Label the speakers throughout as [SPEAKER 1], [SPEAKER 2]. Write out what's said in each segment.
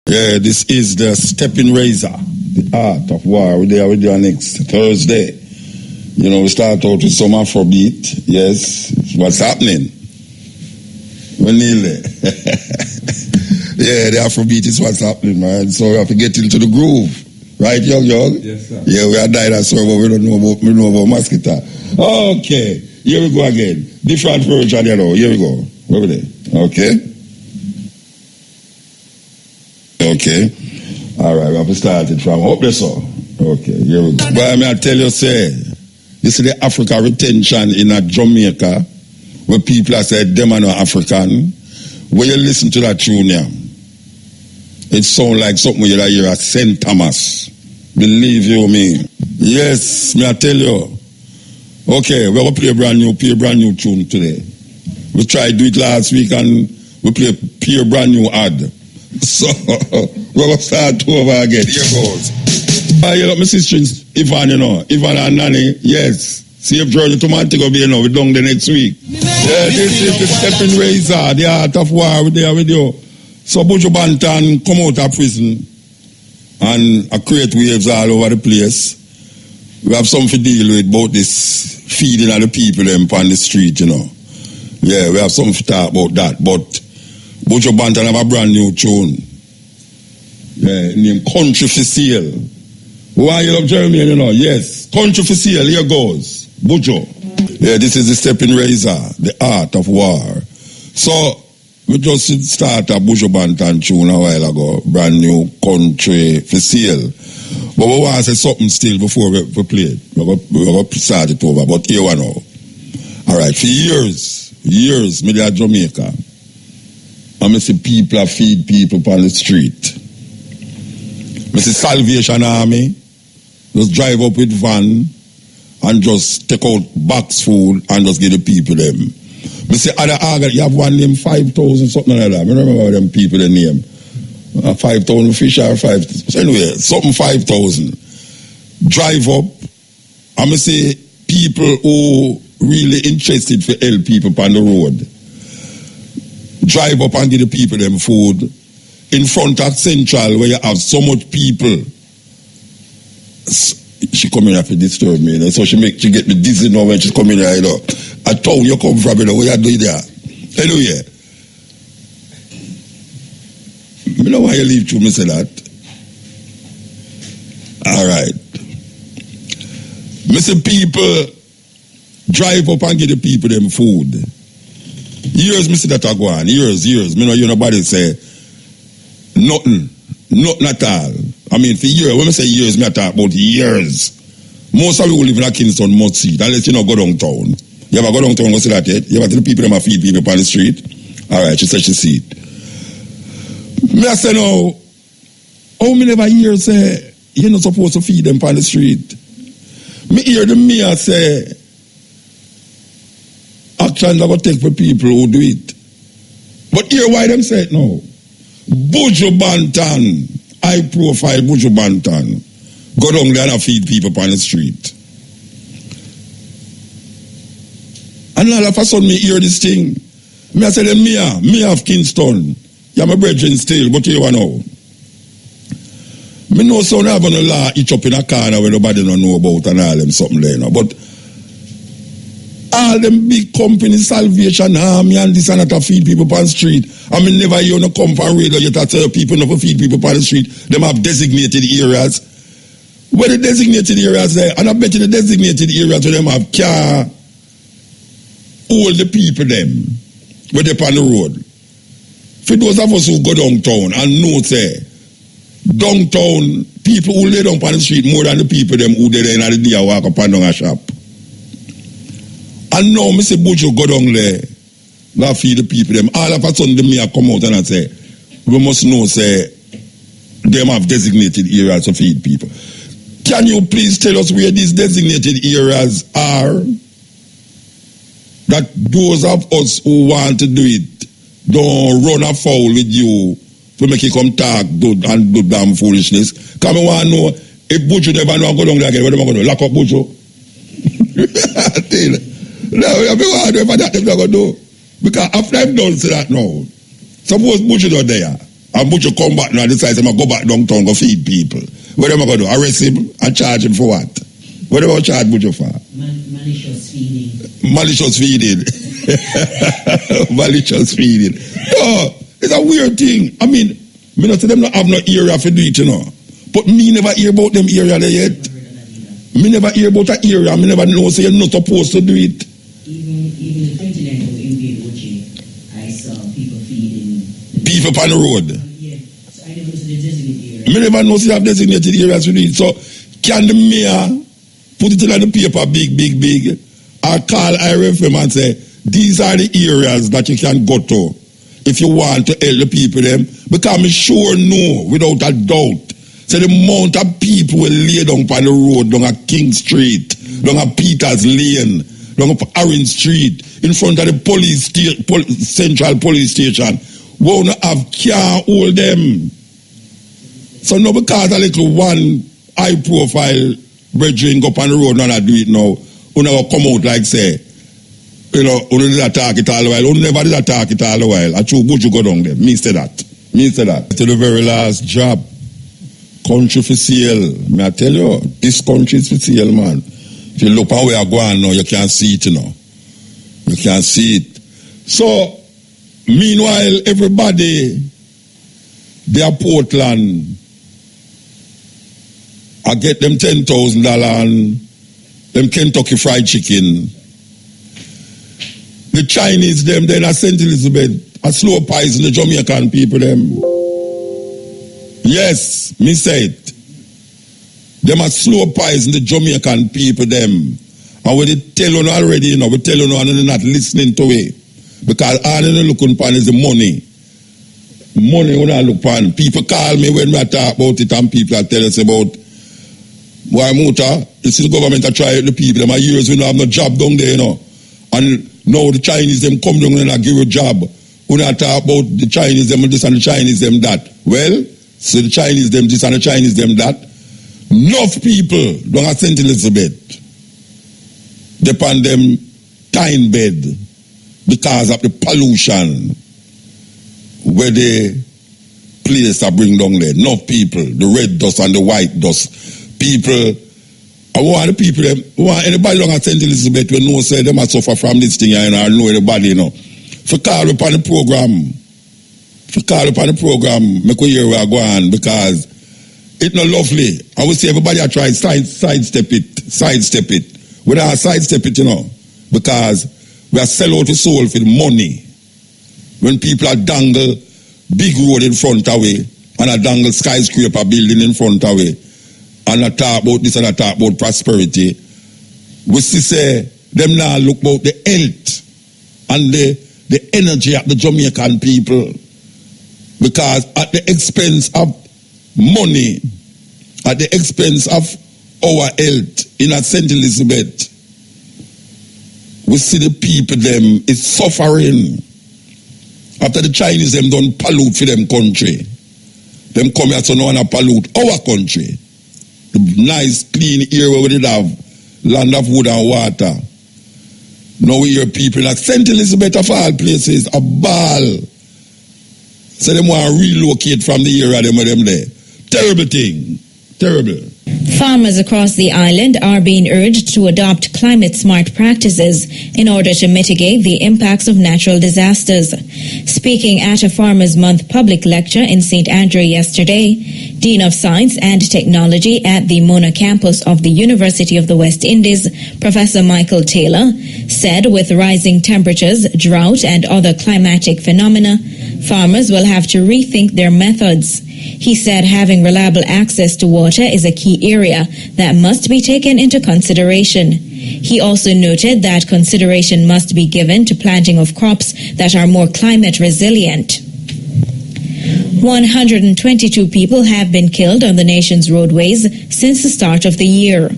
[SPEAKER 1] Yeah, this is the Steppin razor, the art of war. We're there with you next Thursday. You know, we start out with some Afrobeat. Yes, what's happening? We're nearly. Yeah, the Afrobeat is what's happening, man. So we have to get into the groove. Right, young?
[SPEAKER 2] Yes, sir.
[SPEAKER 1] Yeah, we are dinosaur, but we don't know about mosquito. Okay, here we go again. Different version, you know. Here we go. Where we there? Okay. Okay. All right, we have to start it from up there, so. Okay, here we go. But I tell you, say, this is the Africa retention in Jamaica, where people are said, them are not African. When you listen to that tune, yeah, it sounds like something you hear at St. Thomas. Believe you me. Yes, me I tell you. Okay, we're going to play a brand new tune today. We tried to do it last week and we play a brand new ad. So, we're going to start over again. Here goes. You got my sisters, Ivan, you know. Ivan and Nanny, yes. Safe journey to Montego Bay now. We're down the next week. Yeah, this is the Steppin razor, the art of war. We're there with you. So, Buju Banton come out of prison and create waves all over the place. We have something to deal with about this feeding of the people them on the street, you know. Yeah, we have something to talk about that. But Buju Banton have a brand new tune. Yeah, named Country for Sale. Why you love Jeremy, you know? Yes. Country for Sale, here goes. Buju. Yeah, this is the Steppin razor, the art of war. So, we just started a Buju Banton tune a while ago. Brand new Country for Sale. But we want to say something still before we play it. We're going to start it over. But here we know. Alright, for years, me there at Jamaica. I see people feed people on the street. I see Salvation Army just drive up with van and just take out box food and just give the people them. I see other organ, you have one name 5,000 something like that. I remember them people the name. 5,000 fish or 5,000. So anyway, something 5,000. Drive up. I see people who really interested for help people on the road. Drive up and give the people them food. In front of Central where you have so much people. She come in here to disturb me, you know? So she get me dizzy now when she's coming here, you know. I told you come from, you know, where you do there. Anyway. I don't know why you leave through me say that. Alright. Me say people drive up and give the people them food. Years me see that I go on. Years. Me know you nobody say nothing at all. I mean, for years, when I say years, me I talk about years. Most of you live in Kingston, mud seat, unless you know go downtown. You ever go downtown, go see that yet? You ever tell the people them feed people on the street? Alright, she said she see it. Me I say no, how many never hear say, you're not supposed to feed them on the street? Me hear the mayor say, actions are going to take for people who do it. But hear why them say it now. Buju Banton, high profile Buju Banton, go down there and feed people on the street. And all of a sudden me hear this thing. Me I say the me of Kingston, you're my brethren still, but you know. Me know son have no law each up in a corner where nobody don't know about and all them something there, you know. But all them big companies, Salvation Army and this and that to feed people on the street. I mean, never hear no come from radio yet to tell people not to feed people on the street. Them have designated areas. Where the designated areas there, and I bet you the designated areas where them have car, all the people them, where they on the road. For those of us who go downtown and know say, downtown, people who lay down on the street more than the people them who they in the day walk up and down a shop. And now, Mr. Buju go down there, go feed the people them. All of a sudden, the mayor come out and I say, we must know, say, them have designated areas to feed people. Can you please tell us where these designated areas are? That those of us who want to do it, don't run afoul with you to make you come talk and do damn foolishness. Come on, want to know, if Buju never know go down there again, what am I going to do? Lock up Buju? No, I mean, whatever that they're going to do. Because after I'm done to that now, suppose Buju not there, And Butcher come back now and decides I'm going to go back downtown go feed people. What am I going to do? Arrest him and charge him for what? What am I charge Butcher for?
[SPEAKER 2] Malicious feeding.
[SPEAKER 1] Malicious feeding. Malicious feeding. No, it's a weird thing. I mean, me not say them not have no area for do it, you know. But me never hear about them area there yet. Me never hear about that area. Me never know say you're not supposed to do it.
[SPEAKER 2] Even the continental in Uchi, I saw people feeding.
[SPEAKER 1] People on the road.
[SPEAKER 2] Yeah, so I never know the designated area.
[SPEAKER 1] Me never know say you have designated areas to do it. So can the mayor put it in the paper big, or call IRFM and say, these are the areas that you can go to if you want to help the people them? Because I'm sure know, without a doubt, so the amount of people will lay down on the road, down at King Street, down at Peters Lane, down at Orange Street, in front of the Central Police Station, won't have can't hold them. So no, because a little one high profile brethren go up on the road and I do it now, who never come out like say, you know, who did attack it all the while, who never did attack it all the while. I true good you go down there. Me say that. To the very last job. Country for sale. May I tell you, this country is for sale, man. If you look at where I go on now, you can't see it, you know. You can't see it. So, meanwhile, everybody, they are Portland. I get them $10,000 and them Kentucky Fried Chicken. The Chinese, them, then I St. Elizabeth, a slow pies in the Jamaican people, them. Yes, me say it. Them are slow pies in the Jamaican people, them. And when they tell you already, you know, we tell you and they're not listening to it. Because all they're looking for is the money. Money when I look for. People call me when I talk about it and people are telling us about why Muta, this is the government that try the people. Them are years we don't have no job down there, you know. And now the Chinese, them come down and give you a job. When I talk about the Chinese, them this and the Chinese, them that. Well, so the Chinese, them this and the Chinese, them that. Enough people down at St. Elizabeth depend them time bed because of the pollution where the place are bring down there. Enough people, the red dust and the white dust. People, I want the people, I want anybody down at St. Elizabeth will know say they must suffer from this thing, and I know everybody, you know. For call upon the program, make we hear where I go on, because it's not lovely. I would say everybody I try sidestep it. We don't sidestep it, you know, because we are sell out the soul for the money. When people are dangle big road in front of way, and a dangle skyscraper building in front of way, and I talk about this and I talk about prosperity, we see say them now look about the health and the energy of the Jamaican people. Because at the expense of money, at the expense of our health in St. Elizabeth, we see the people them is suffering. After the Chinese them don't pollute for them country, them come here so no one pollute our country. The nice clean air where we did have land of wood and water. Now we hear people like St. Elizabeth of all places, a ball. So they want to relocate from the area them there. Terrible thing. Terrible.
[SPEAKER 3] Farmers across the island are being urged to adopt climate-smart practices in order to mitigate the impacts of natural disasters. Speaking at a Farmers' Month public lecture in St. Andrew yesterday, Dean of Science and Technology at the Mona campus of the University of the West Indies, Professor Michael Taylor, said with rising temperatures, drought, and other climatic phenomena, farmers will have to rethink their methods. He said having reliable access to water is a key area that must be taken into consideration. He also noted that consideration must be given to planting of crops that are more climate resilient. 122 people have been killed on the nation's roadways since the start of the year.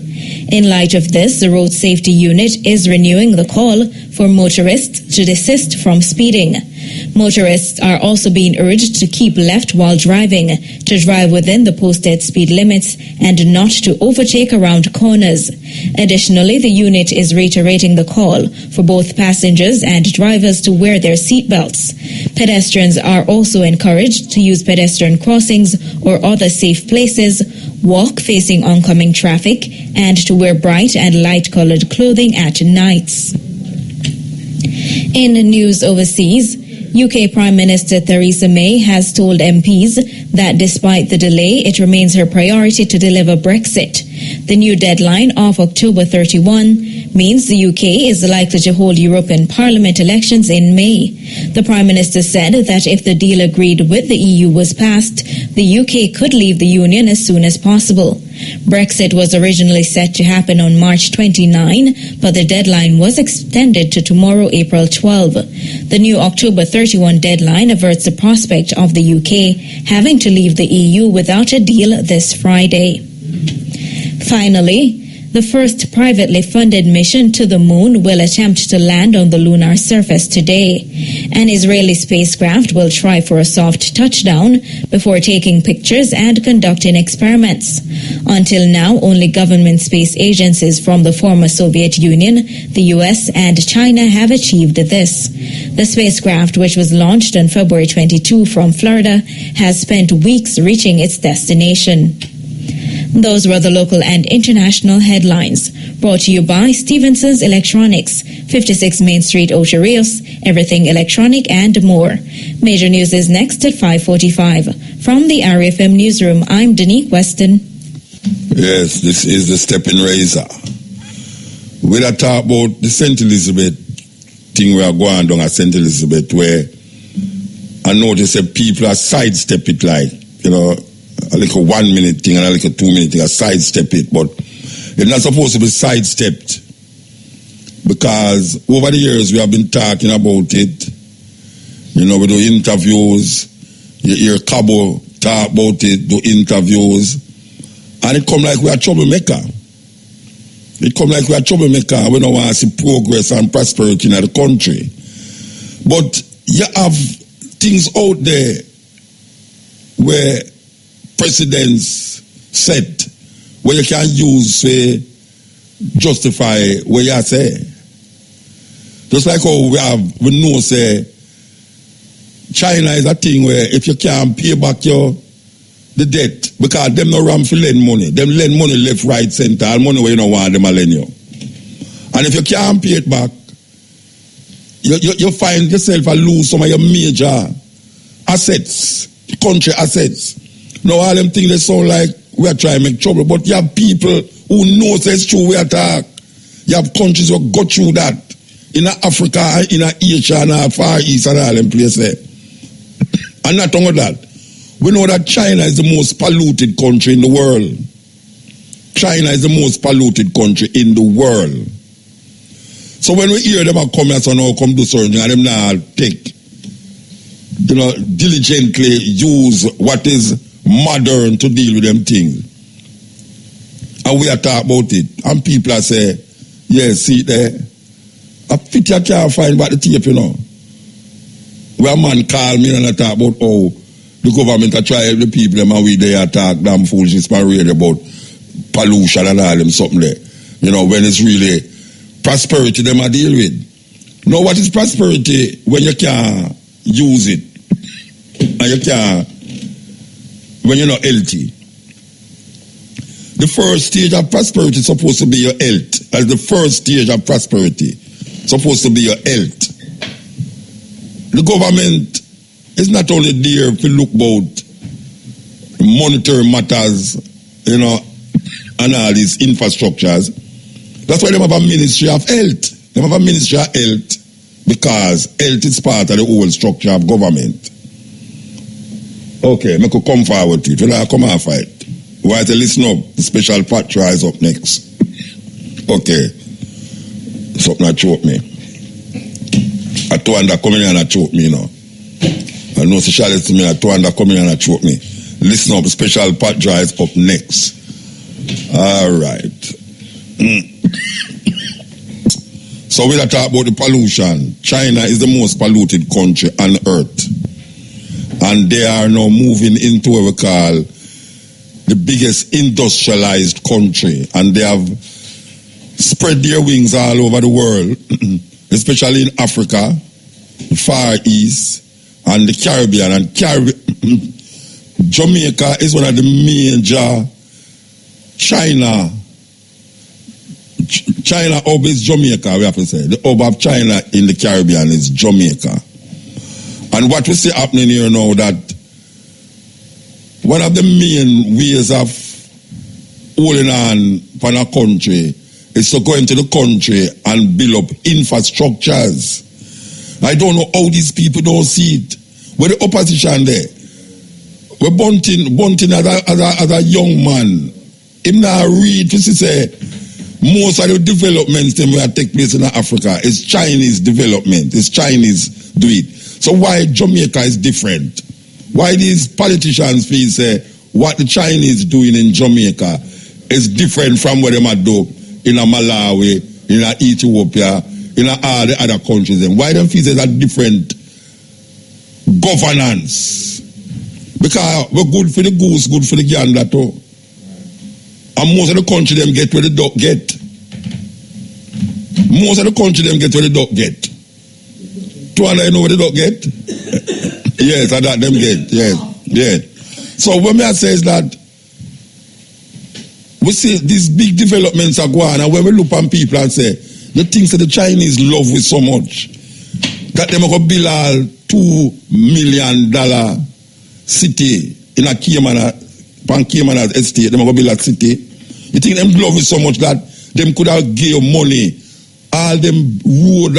[SPEAKER 3] In light of this, the Road Safety Unit is renewing the call for motorists to desist from speeding. Motorists are also being urged to keep left while driving, to drive within the posted speed limits, and not to overtake around corners. Additionally, the unit is reiterating the call for both passengers and drivers to wear their seatbelts. Pedestrians are also encouraged to use pedestrian crossings or other safe places, walk facing oncoming traffic, and to wear bright and light-colored clothing at nights. In news overseas, UK Prime Minister Theresa May has told MPs that despite the delay, it remains her priority to deliver Brexit. The new deadline of October 31 means the UK is likely to hold European Parliament elections in May. The Prime Minister said that if the deal agreed with the EU was passed, the UK could leave the Union as soon as possible. Brexit was originally set to happen on March 29, but the deadline was extended to tomorrow, April 12. The new October 31 deadline averts the prospect of the UK having to leave the EU without a deal this Friday. Finally, the first privately funded mission to the moon will attempt to land on the lunar surface today. An Israeli spacecraft will try for a soft touchdown before taking pictures and conducting experiments. Until now, only government space agencies from the former Soviet Union, the US, and China have achieved this. The spacecraft, which was launched on February 22 from Florida, has spent weeks reaching its destination. Those were the local and international headlines, brought to you by Stevenson's Electronics, 56 Main Street, Ocho Rios, everything electronic and more. Major news is next at 5:45. From the RFM newsroom, I'm Danique Weston.
[SPEAKER 1] Yes, this is the Steppin Razor. We'll talk about the St. Elizabeth thing we are going down at St. Elizabeth, where I notice that people are sidestep it like, a little 1 minute thing and a little 2 minute thing, a sidestep it, but it's not supposed to be sidestepped, because over the years we have been talking about it. We do interviews, you hear Cabo talk about it, do interviews, and it come like we are troublemaker. It come like we are troublemaker. We don't want to see progress and prosperity in the country. But you have things out there where presidents set where you can use to justify what you say. Just like how we know say China is a thing where if you can't pay back the debt, because them no ram for lend money. Them lend money left, right, center, all money where you don't want them to lend you. And if you can't pay it back, you find yourself a lose some of your major assets, country assets. Now all them things they sound like we are trying to make trouble, but you have people who know it's true we attack. You have countries who go through that. In Africa, in Asia, and Far East, and all them places. And not only that, we know that China is the most polluted country in the world. China is the most polluted country in the world. So when we hear them come here, so now come do something, and them now take, diligently use what is modern to deal with them things. And we are talking about it. And people are saying, yes, see there. I pity I can't find about the tape, Where a man call me and I talk about how the government are trying the people them and we they attack damn foolishness and read about pollution and all them something there. When it's really prosperity them I deal with. Now what is prosperity when you can't use it? And you can't when you're not healthy. The first stage of prosperity is supposed to be your health. As the first stage of prosperity, supposed to be your health. The government is not only there to look about monetary matters, and all these infrastructures. That's why they have a Ministry of Health. They have a Ministry of Health because health is part of the whole structure of government. Okay, I could come forward to it. When I come off it, why to listen up? The special patrol is up next. Okay. Something that choke me. I two under coming in and choke me now. I know socialist to me, I two under coming in and choke me. Listen up, special patrol is up next. All right. So we'll talk about the pollution. China is the most polluted country on earth. And they are now moving into what we call the biggest industrialized country. And they have spread their wings all over the world, especially in Africa, the Far East, and the Caribbean. And Jamaica is one of the major China hub is Jamaica, we have to say. The hub of China in the Caribbean is Jamaica. And what we see happening here now, that one of the main ways of holding on for a country is to go into the country and build up infrastructures. I don't know how these people don't see it. With the opposition there, we're bunting as a young man. Him now read to say most of the developments that will take place in Africa is Chinese development. It's Chinese do it. So why Jamaica is different? Why these politicians feel say what the Chinese doing in Jamaica is different from what they might do in a Malawi, in a Ethiopia, in all the other countries? And why them feel say that different governance? Because we're good for the goose, good for the gander too. And most of the country them get where the duck get. Most of the country them get where the duck get. 200, you know where the duck get? Yes, I that them get. Yes, yes. So what I say is that we see these big developments are going, and when we look on people and say the things that the Chinese love with so much, that they going to build a $2 million city in a Cayman estate, they going to build a city. You think them love it so much that them could have give money, all them road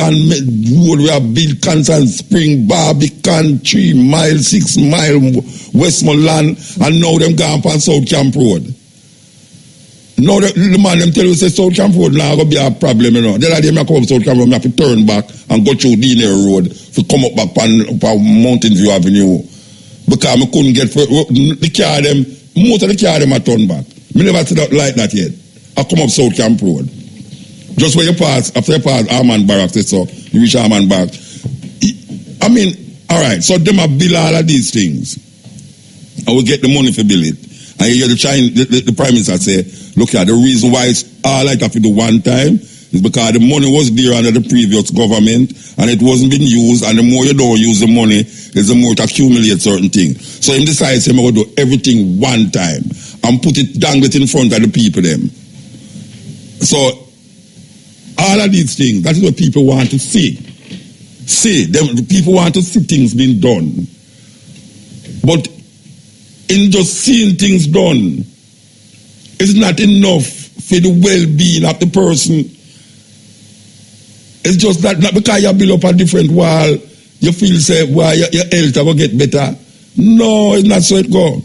[SPEAKER 1] we have built Constant Spring, Barbican, 3 mile, 6 mile Westmoreland, and now them gone on South Camp Road. Now the man them tell you say South Camp Road now going to be a problem, you know. Then they come up South Camp Road, I have to turn back and go through Diner Road to come up back on Mountain View Avenue. Because I couldn't get the car them, most of the car them are turned back. I never see that like that yet. I come up South Camp Road. Just where you pass, after you pass Armand Barracks, so you reach Armand Barracks. I mean, all right, so them have build all of these things. And we get the money for build it. And you hear the Prime Minister say, look at the reason why it's all like that for the one time is because the money was there under the previous government and it wasn't being used, and the more you don't use the money, is the more it accumulates certain things. So him decides he's going to do everything one time and put it dangled in front of the people them. So all of these things, that is what people want to see. The people want to see things being done. But in just seeing things done, it's not enough for the well-being of the person. It's just that not because you build up a different wall, you feel say, well, your health will get better. No, it's not so it go.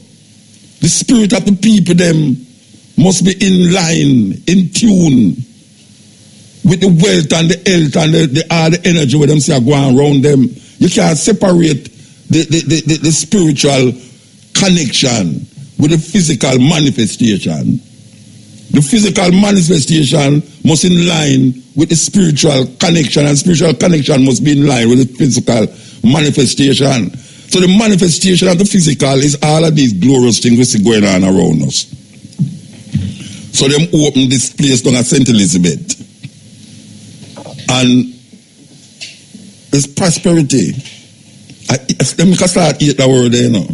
[SPEAKER 1] The spirit of the people them must be in line, in tune with the wealth and the health and the energy where them say are going around them. You can't separate the spiritual connection with the physical manifestation. The physical manifestation must in line with the spiritual connection, and spiritual connection must be in line with the physical manifestation. So the manifestation of the physical is all of these glorious things we see going on around us. So them open this place down at St. Elizabeth. And it's prosperity. Them can start eat the word there, you know.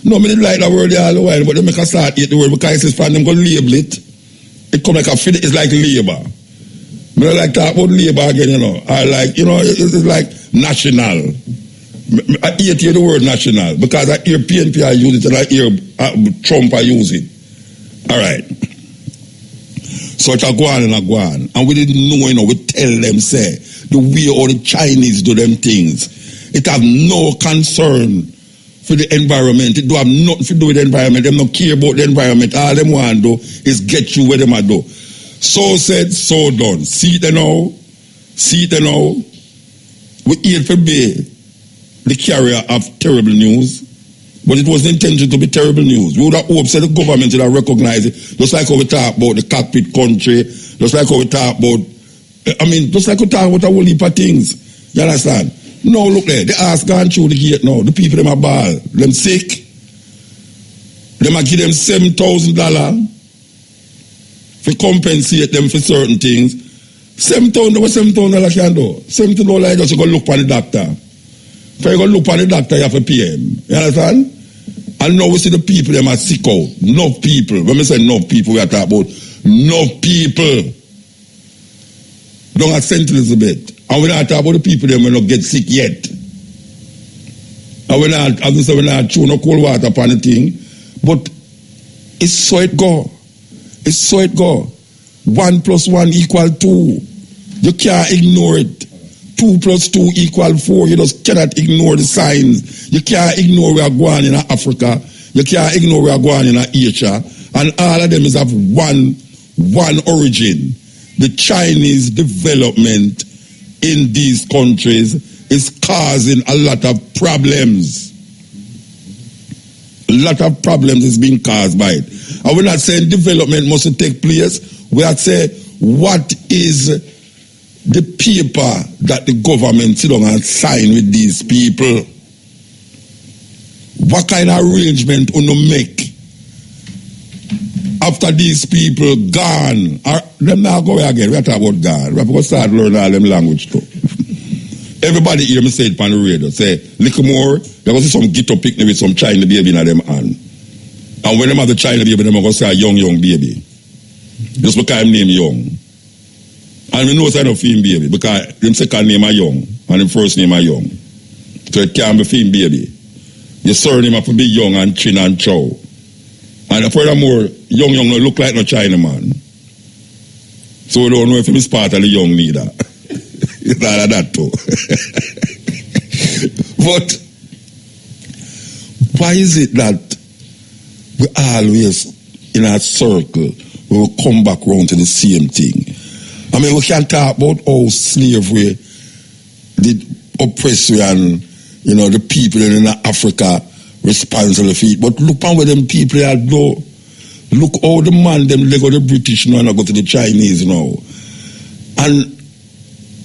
[SPEAKER 1] No, I didn't like the word there all the while, but they make us start eat the word because it's from them go label it. It come like a fit, it's like labor. I don't like talk about labor again, you know. I like, you know, it's like national. I hate the word national because I hear PNP I use it and I hear Trump I use it. All right. So it's a go on and a go on. And we didn't know, you know, we tell them, say, the way all the Chinese do them things, it have no concern for the environment. It do have nothing to do with the environment. They don't care about the environment. All them want to do is get you where they might do. So said, so done. See it now. See it now. We hear for be the carrier of terrible news. But it was intended to be terrible news. We would have hoped that the government would have recognized it. Just like how we talk about the cockpit country, just like how we talk about I mean, just like we talk about a whole heap of things. You understand? Now look there, the ass gone through the gate now. The people them are ball. Them sick. Them a give them $7,000 to compensate them for certain things. $7,000 can do. $7,000 just go look for the doctor. If you go look for the doctor, you have to pay him. You understand? And now we see the people them are sick out. Enough people. When we say enough people, we are talking about enough people. Don't have St. Elizabeth. And we're not talking about the people them will not get sick yet. And we're not, as I say, we're not throwing no cold water upon the thing. But it's so it go. It's so it go. 1 + 1 = 2. You can't ignore it. 2 + 2 = 4. You just cannot ignore the signs. You can't ignore we are going in Africa. You can't ignore we are going in Asia. And all of them is of one origin. The Chinese development in these countries is causing a lot of problems. A lot of problems is being caused by it. And we're not saying development must take place. We are saying what is the paper that the government sit down and sign with these people. What kind of arrangement will you make after these people gone? Or them now go away again. We are talking about gone. We have to start learning all them language too. Everybody hear me say it on the radio. Say, little more, there was some ghetto picnic with some China baby in them hand. And when them have the China baby, them are going to say a young baby. Just because I'm named Young. And we know it's not a film baby because them second name are Young and them first name are Young. So it can't be film baby. Your surname have to be Young and Chin and Chow. And furthermore, Young no look like no Chinaman. So we don't know if he's part of the Young neither. It's all of that too. But why is it that we always in a circle we will come back around to the same thing? I mean, we can talk about how slavery did oppress we and the people in Africa responsible for it. But look on where them people are go. Look how the man them they go to the British now and go to the Chinese now. And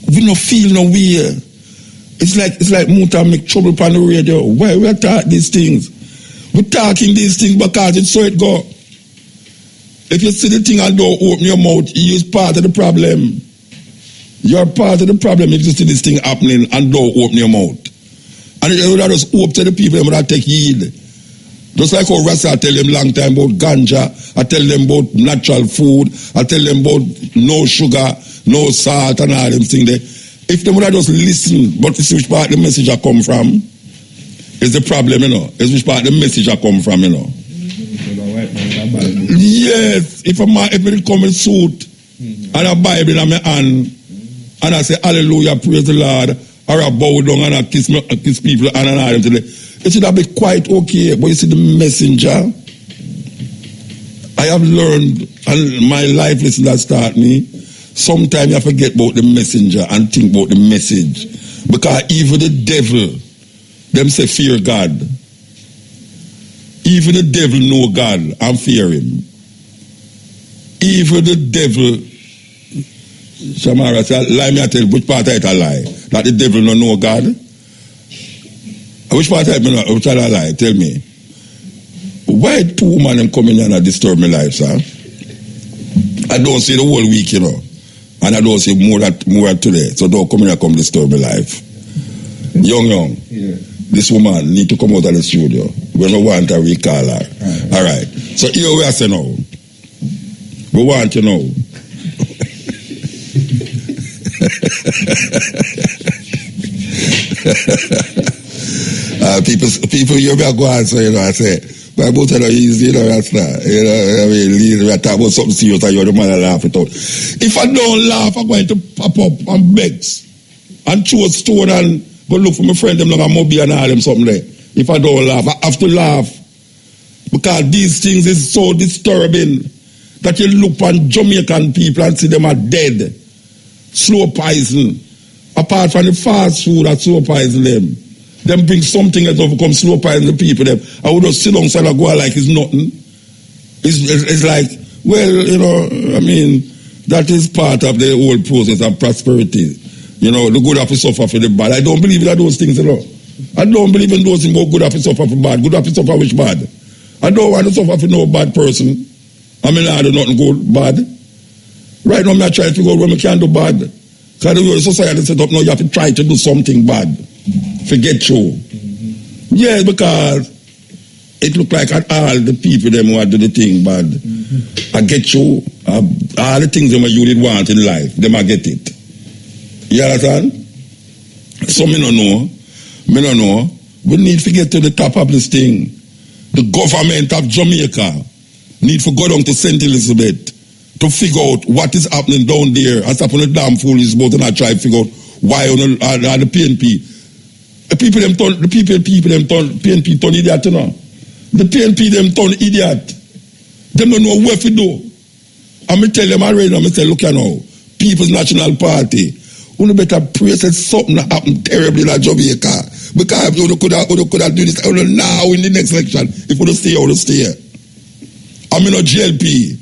[SPEAKER 1] we don't feel no way. It's like Muta make trouble on the radio. Why we talk these things? We're talking these things because it's so it go. If you see the thing and don't open your mouth, you're part of the problem. You're part of the problem if you see this thing happening and don't open your mouth. And you would just hope to the people and would take heed. Just like how Rasta tell them long time about ganja, I tell them about natural food, I tell them about no sugar, no salt and all them things there. If they would have just listen, but this is which part the message I come from, is the problem, It's which part the message I come from, Yes, if it come in suit and a Bible in my hand and I say hallelujah, praise the Lord, or I bow down and I kiss people and I them today, it should have been quite okay. But you see the messenger, I have learned, and my life lesson that start me, sometimes you forget about the messenger and think about the message. Because even the devil, them say fear God. Even the devil know God and fear him. Even the devil, Shamara said, lie me I tell, which part of it a lie? That the devil don't know God? Which part of it which a lie? Tell me. Why 2 women come in and disturb my life, sir? I don't see the whole week, and I don't see more than today. So don't come in and come disturb my life. Young. Yeah. This woman need to come out of the studio. We don't want to recall her. All right. So here we are saying now. We want to know. People hear me go on, so I say, but both of them easy, that's not. I mean, we are talking about something serious and you're the man that laugh it out. If I don't laugh, I'm going to pop up and begs and throw a stone and go look for my friend them like a mobile and all them something there. If I don't laugh, I have to laugh. Because these things is so disturbing that you look on Jamaican people and see them are dead. Slow poison. Apart from the fast food that slow poison them. Them bring something else overcome slow poison the people them. I would just sit alongside and go like it's nothing. It's like, well, I mean, That is part of the whole process of prosperity. You know, the good have to suffer for the bad. I don't believe in those things, you know. I don't believe in those things about good have to suffer for bad. Good have to suffer which bad. I don't want to suffer for no bad person. I mean, I do nothing good, bad. Right now, I try to figure out when we can do bad. Because the society set up now, you have to try to do something bad. Forget you. Yes, because it look like all the people them who do the thing bad. I get you. All the things them you did want in life, them I get it. You understand? So me don't know. We need to get to the top of this thing. The government of Jamaica need to go down to St. Elizabeth to figure out what is happening down there and stop on the damn foolish boat and I try to figure out why on the PNP. The PNP turn idiot, you know. The PNP them turn idiot. They don't know what to do. I'm going to tell them already, I'm going to say, look here now, People's National Party, you better pray that something happened terribly in Jamaica. Because you could have do this now in the next election. If you stay, you stay. I'm in a GLP.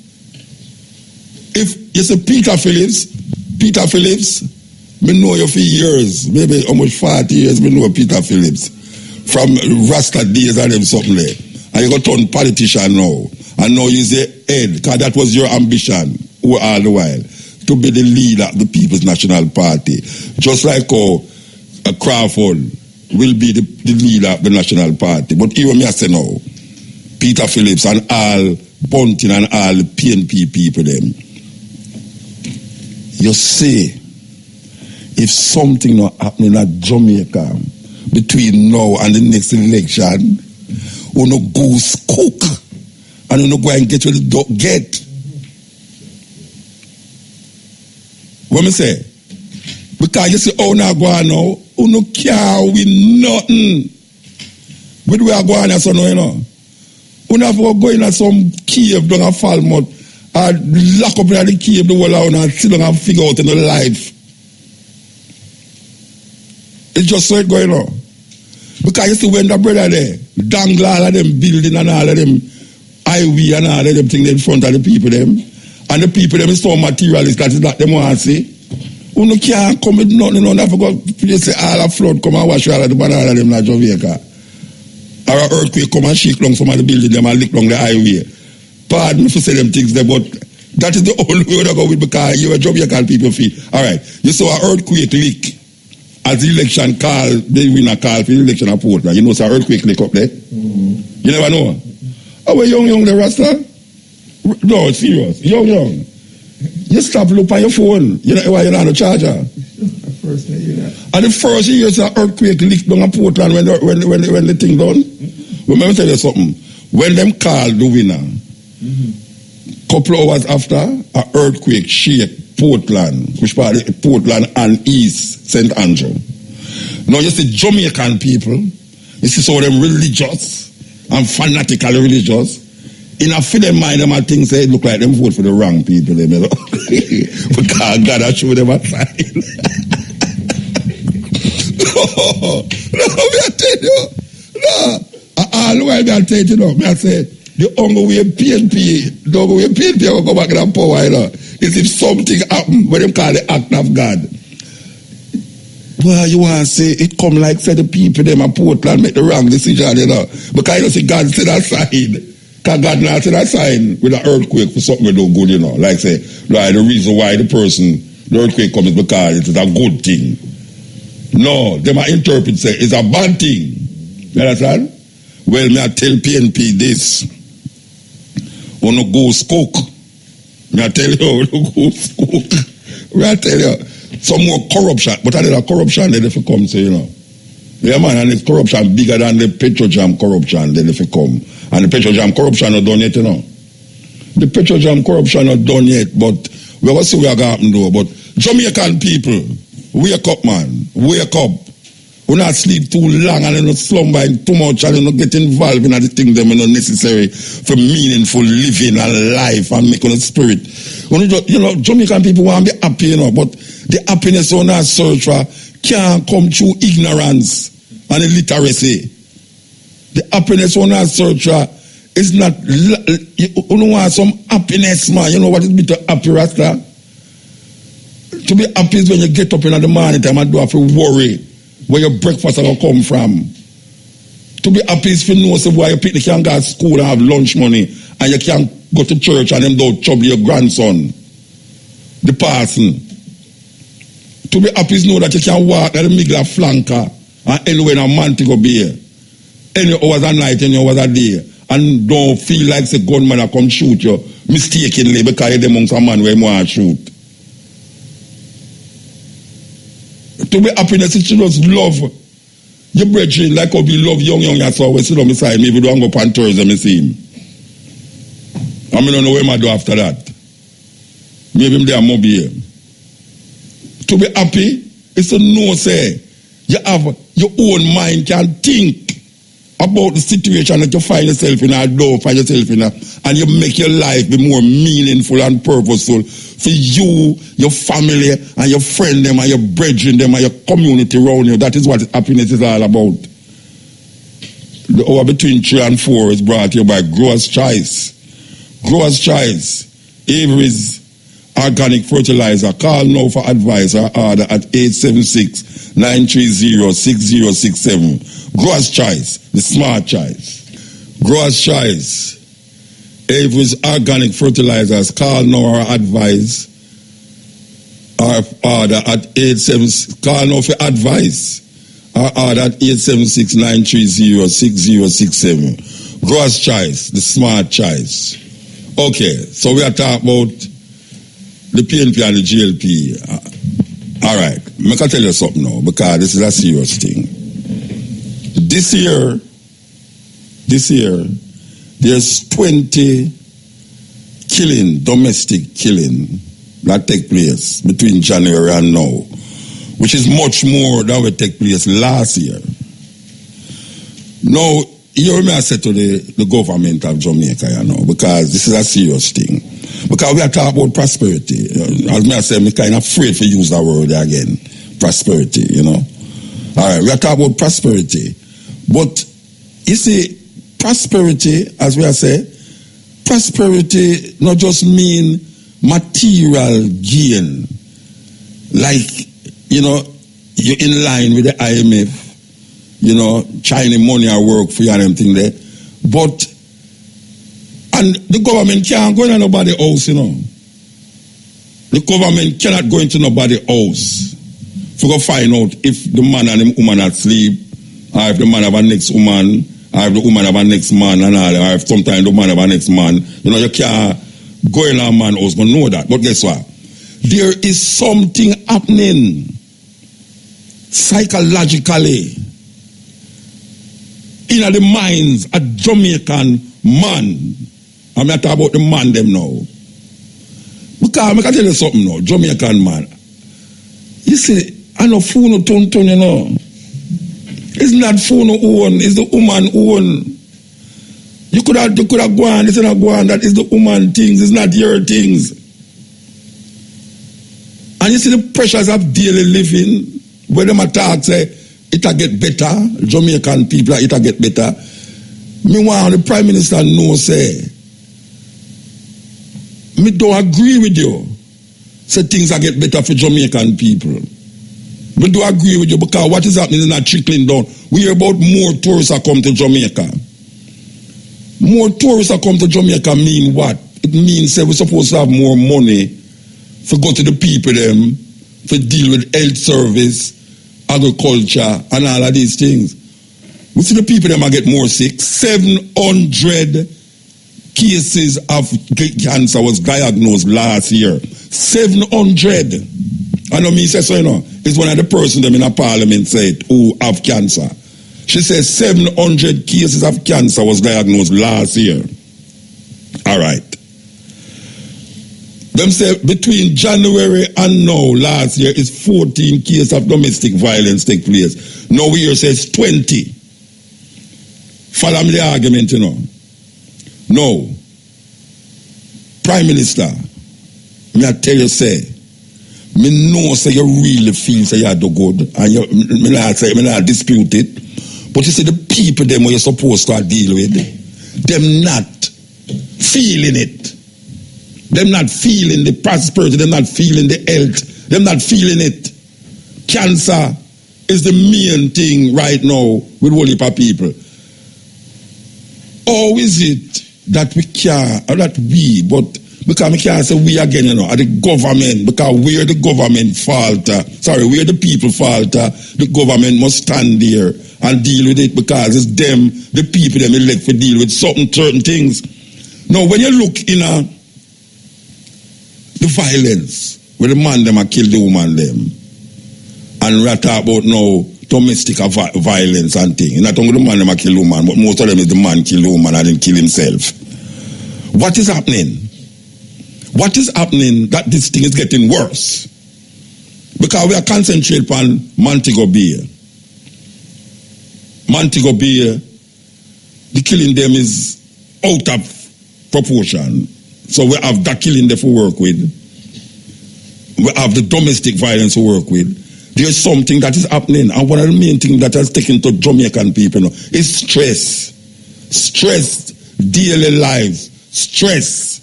[SPEAKER 1] If you say Peter Phillips, me know you for years, maybe almost 40 years, me know Peter Phillips. From Rasta days and them something there. And you got to turn politician now. And now you say head, because that was your ambition all the while. To be the leader of the People's National Party. Just like how Crawford will be the leader of the National Party. But even me I say now, Peter Phillips and all Bunting and all the PNP people them. You see, if something not happening at Jamaica between now and the next election, we no goose cook and we no go and get what the get. What me say? Because you see how now go on now, we no care with nothing. But we are going on so now, you know. We have to go in at some cave down a Falmouth and lock up in the cave the whole hour and sit down and figure out in the life. It's just so it going on. Because you see when the brother there, dangle all of them building and all of them highway and all of them things in front of the people them. And the people them is so materialist that is not them want to see. You no can't come with nothing, you have to go say all a flood come and wash all of the banana them in Jamaica. Or an earthquake come and shake down some of the building them and lick down the highway. Pardon me for say them things there, but that is the only way to go with because you are Jamaican people feel. Alright, you saw an earthquake leak. As the election call, they win a call for the election of Portland. You know, it's an earthquake leak up there. You never know. Oh, we're young, the Rasta? No, serious. Young. You stop look on your phone. You know why you're not on the charger. And the first year, it's an earthquake leak down in Portland when the thing done. But let me tell you something. When them called the winner, couple hours after, an earthquake shake Portland, which part of Portland and East St. Andrew. Now you see Jamaican people, you see some of them religious and fanatically religious. In a few mind, them things say look like them vote for the wrong people, you know. Because God has shown them a sign. No, me I tell you. No. All the while me I tell you, no. Me I say, the only way PNP will go back in the power, you know, is if something happen, what them call the act of God. Well, you want to say, it come like, say, the people, them at Portland make the wrong decision, you know. Because you know, see, God set aside. Because God not set aside with an earthquake for something to do good, you know. Like, say, right, the reason why the earthquake comes is because it is a good thing. No, them I interpret, say, it's a bad thing. You understand? Well, me I tell PNP this. On a ghost cook. Me I tell you, ghost cook. Me I tell you, some more corruption. But I did a corruption, then if you come, say, you know. Yeah, man, and it's corruption bigger than the Petrojam corruption, then if you come. And the Petrojam corruption not done yet, you know. The Petrojam corruption not done yet, but we're going to see what going to happen, though. But Jamaican people, wake up, man. Wake up. We not sleep too long and not slumber too much and not get involved in the things that are not necessary for meaningful living and life and making a spirit. You know, Jamaican people want to be happy, you know, but the happiness on our search for can't come through ignorance and illiteracy. The happiness on our search for is not, you don't want some happiness, man. You know what is bitter happy, Rasta? To be happy is when you get up in the morning time and do have to worry where your breakfast are going to come from. To be happy is to know why your picnic can go to school and have lunch money and you can go to church and them don't trouble your grandson, the person. To be happy is know that you can walk at the middle of flanker and anywhere in a Montego Bay, any hours a night, any hours a day, and don't feel like the gunman will come shoot you mistakenly because you're amongst a man where you want to shoot. To be happiness is to just love your brethren like how we love young so we sit on my side, maybe don't go up on Thursday, I see him. I don't know what I do after that. Maybe I'm there more be here. To be happy is to know, say, you have your own mind, can think about the situation that you find yourself in, or don't find yourself in, and you make your life be more meaningful and purposeful for you, your family, and your friend them, and your brethren them, and your community around you. That is what happiness is all about. The hour between 3 and 4 is brought to you by Growers' Choice. Growers' Choice, Avery's Organic Fertilizer. Call now for advice or order at 876-930-6067. Growers' Choice, the smart choice. Growers' Choice, Avery's Organic Fertilizers. Call now or advice or order at 876. Call now for advice or order at 876-930-6067. Growers' Choice, the smart choice. Okay, so we are talking about the PNP and the GLP. All right, I can tell you something now because this is a serious thing. This year, there's 20 domestic killing that take place between January and now, which is much more than what take place last year. Now, you may say to the government of Jamaica, you know, because this is a serious thing. Because we are talking about prosperity. As I say, I'm kind of afraid to use that word again. Prosperity, you know. All right, we are talking about prosperity. But you see, prosperity, as we are saying, prosperity not just mean material gain. Like, you know, you're in line with the IMF, you know, China money at work for you and everything there. But, and the government can't go into nobody's house, you know. The government cannot go into nobody's house to go find out if the man and the woman are asleep, or if the man have a next woman, or if the woman have a next man, and all, or if sometimes the man have a next man. You know, you can't go in a man's house, but know that. But guess what? There is something happening psychologically in the minds of Jamaican man. I'm not talking about the man them now. Because I can tell you something now, Jamaican man. You see, I know fool no ton, you know. It's not fool no own, it's the woman own. You could have gone, it's not gone, that is the woman things, it's not your things. And you see the pressures of daily living, when them attack say, it'll get better, Jamaican people, it'll get better. Meanwhile, the Prime Minister knows, say, me don't agree with you. Say things will get better for Jamaican people. We do agree with you because what is happening is not trickling down. We hear about more tourists that come to Jamaica. More tourists that come to Jamaica mean what? It means that we're supposed to have more money to go to the people them, to deal with health service, agriculture, and all of these things. We see the people them get more sick. 700 cases of cancer was diagnosed last year. 700. I know me say so, you know. It's one of the persons them in a parliament said who have cancer. She says 700 cases of cancer was diagnosed last year. All right. Them say between January and now, last year, is 14 cases of domestic violence take place. Now we hear says 20. Follow me the argument, you know. No. Prime Minister, me I tell you, say, me know say you really feel say you do good, and you, me not dispute it. But you see the people them where you're supposed to deal with, them not feeling it. Them not feeling the prosperity, them not feeling the health, Them not feeling it. Cancer is the main thing right now with whole heap of people. How is it that we can't, or that we, but because we can't say we again, are the government, because where the government falter, where the people falter, the government must stand there and deal with it, because it's them, the people, them elect to deal with certain things. Now, when you look in the violence, where the man them a kill the woman them, and we are talking about now domestic violence and things. Not only the man them a kill the woman, but most of them is the man kill the woman and then kill himself. What is happening? What is happening that this thing is getting worse? Because we are concentrating on Montego Bay. Montego Bay, the killing them is out of proportion. So we have that killing there for work with. We have the domestic violence to work with. There's something that is happening. And one of the main things that has taken to Jamaican people is stress. Stress, daily life, stress.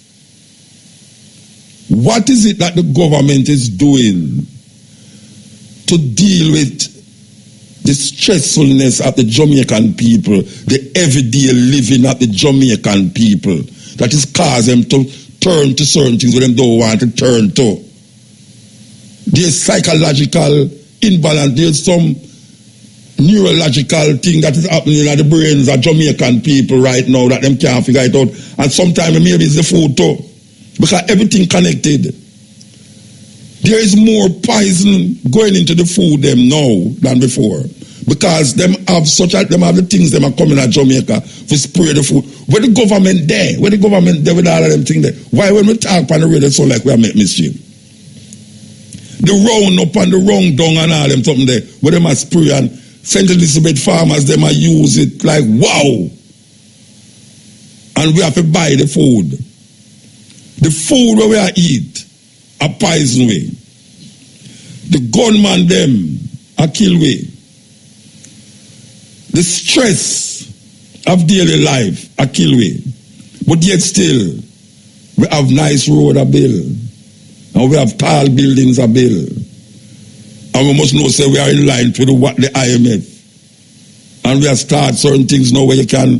[SPEAKER 1] What is it that the government is doing to deal with the stressfulness of the Jamaican people, the everyday living of the Jamaican people, that is causing them to turn to certain things that they don't want to turn to? There's psychological imbalance, there's some neurological thing that is happening in the brains of Jamaican people right now that them can't figure it out. And sometimes maybe it's the food too, because everything connected. There is more poison going into the food them now than before, because them have the things them are coming at Jamaica to spray the food. Where the government there? Where the government there with all of them things there? Why when we talk on the radio so like we are making mischief? The round up and the round down and all them something there, where them are spray, and St. Elizabeth farmers them are use it like wow. And we have to buy the food. The food where we are eat a poison way. The gunman them a kill way. The stress of daily life a kill way. But yet still, we have nice road a bill. And we have tall buildings a bill. And we must know say we are in line to the IMF. And we have started certain things now where you can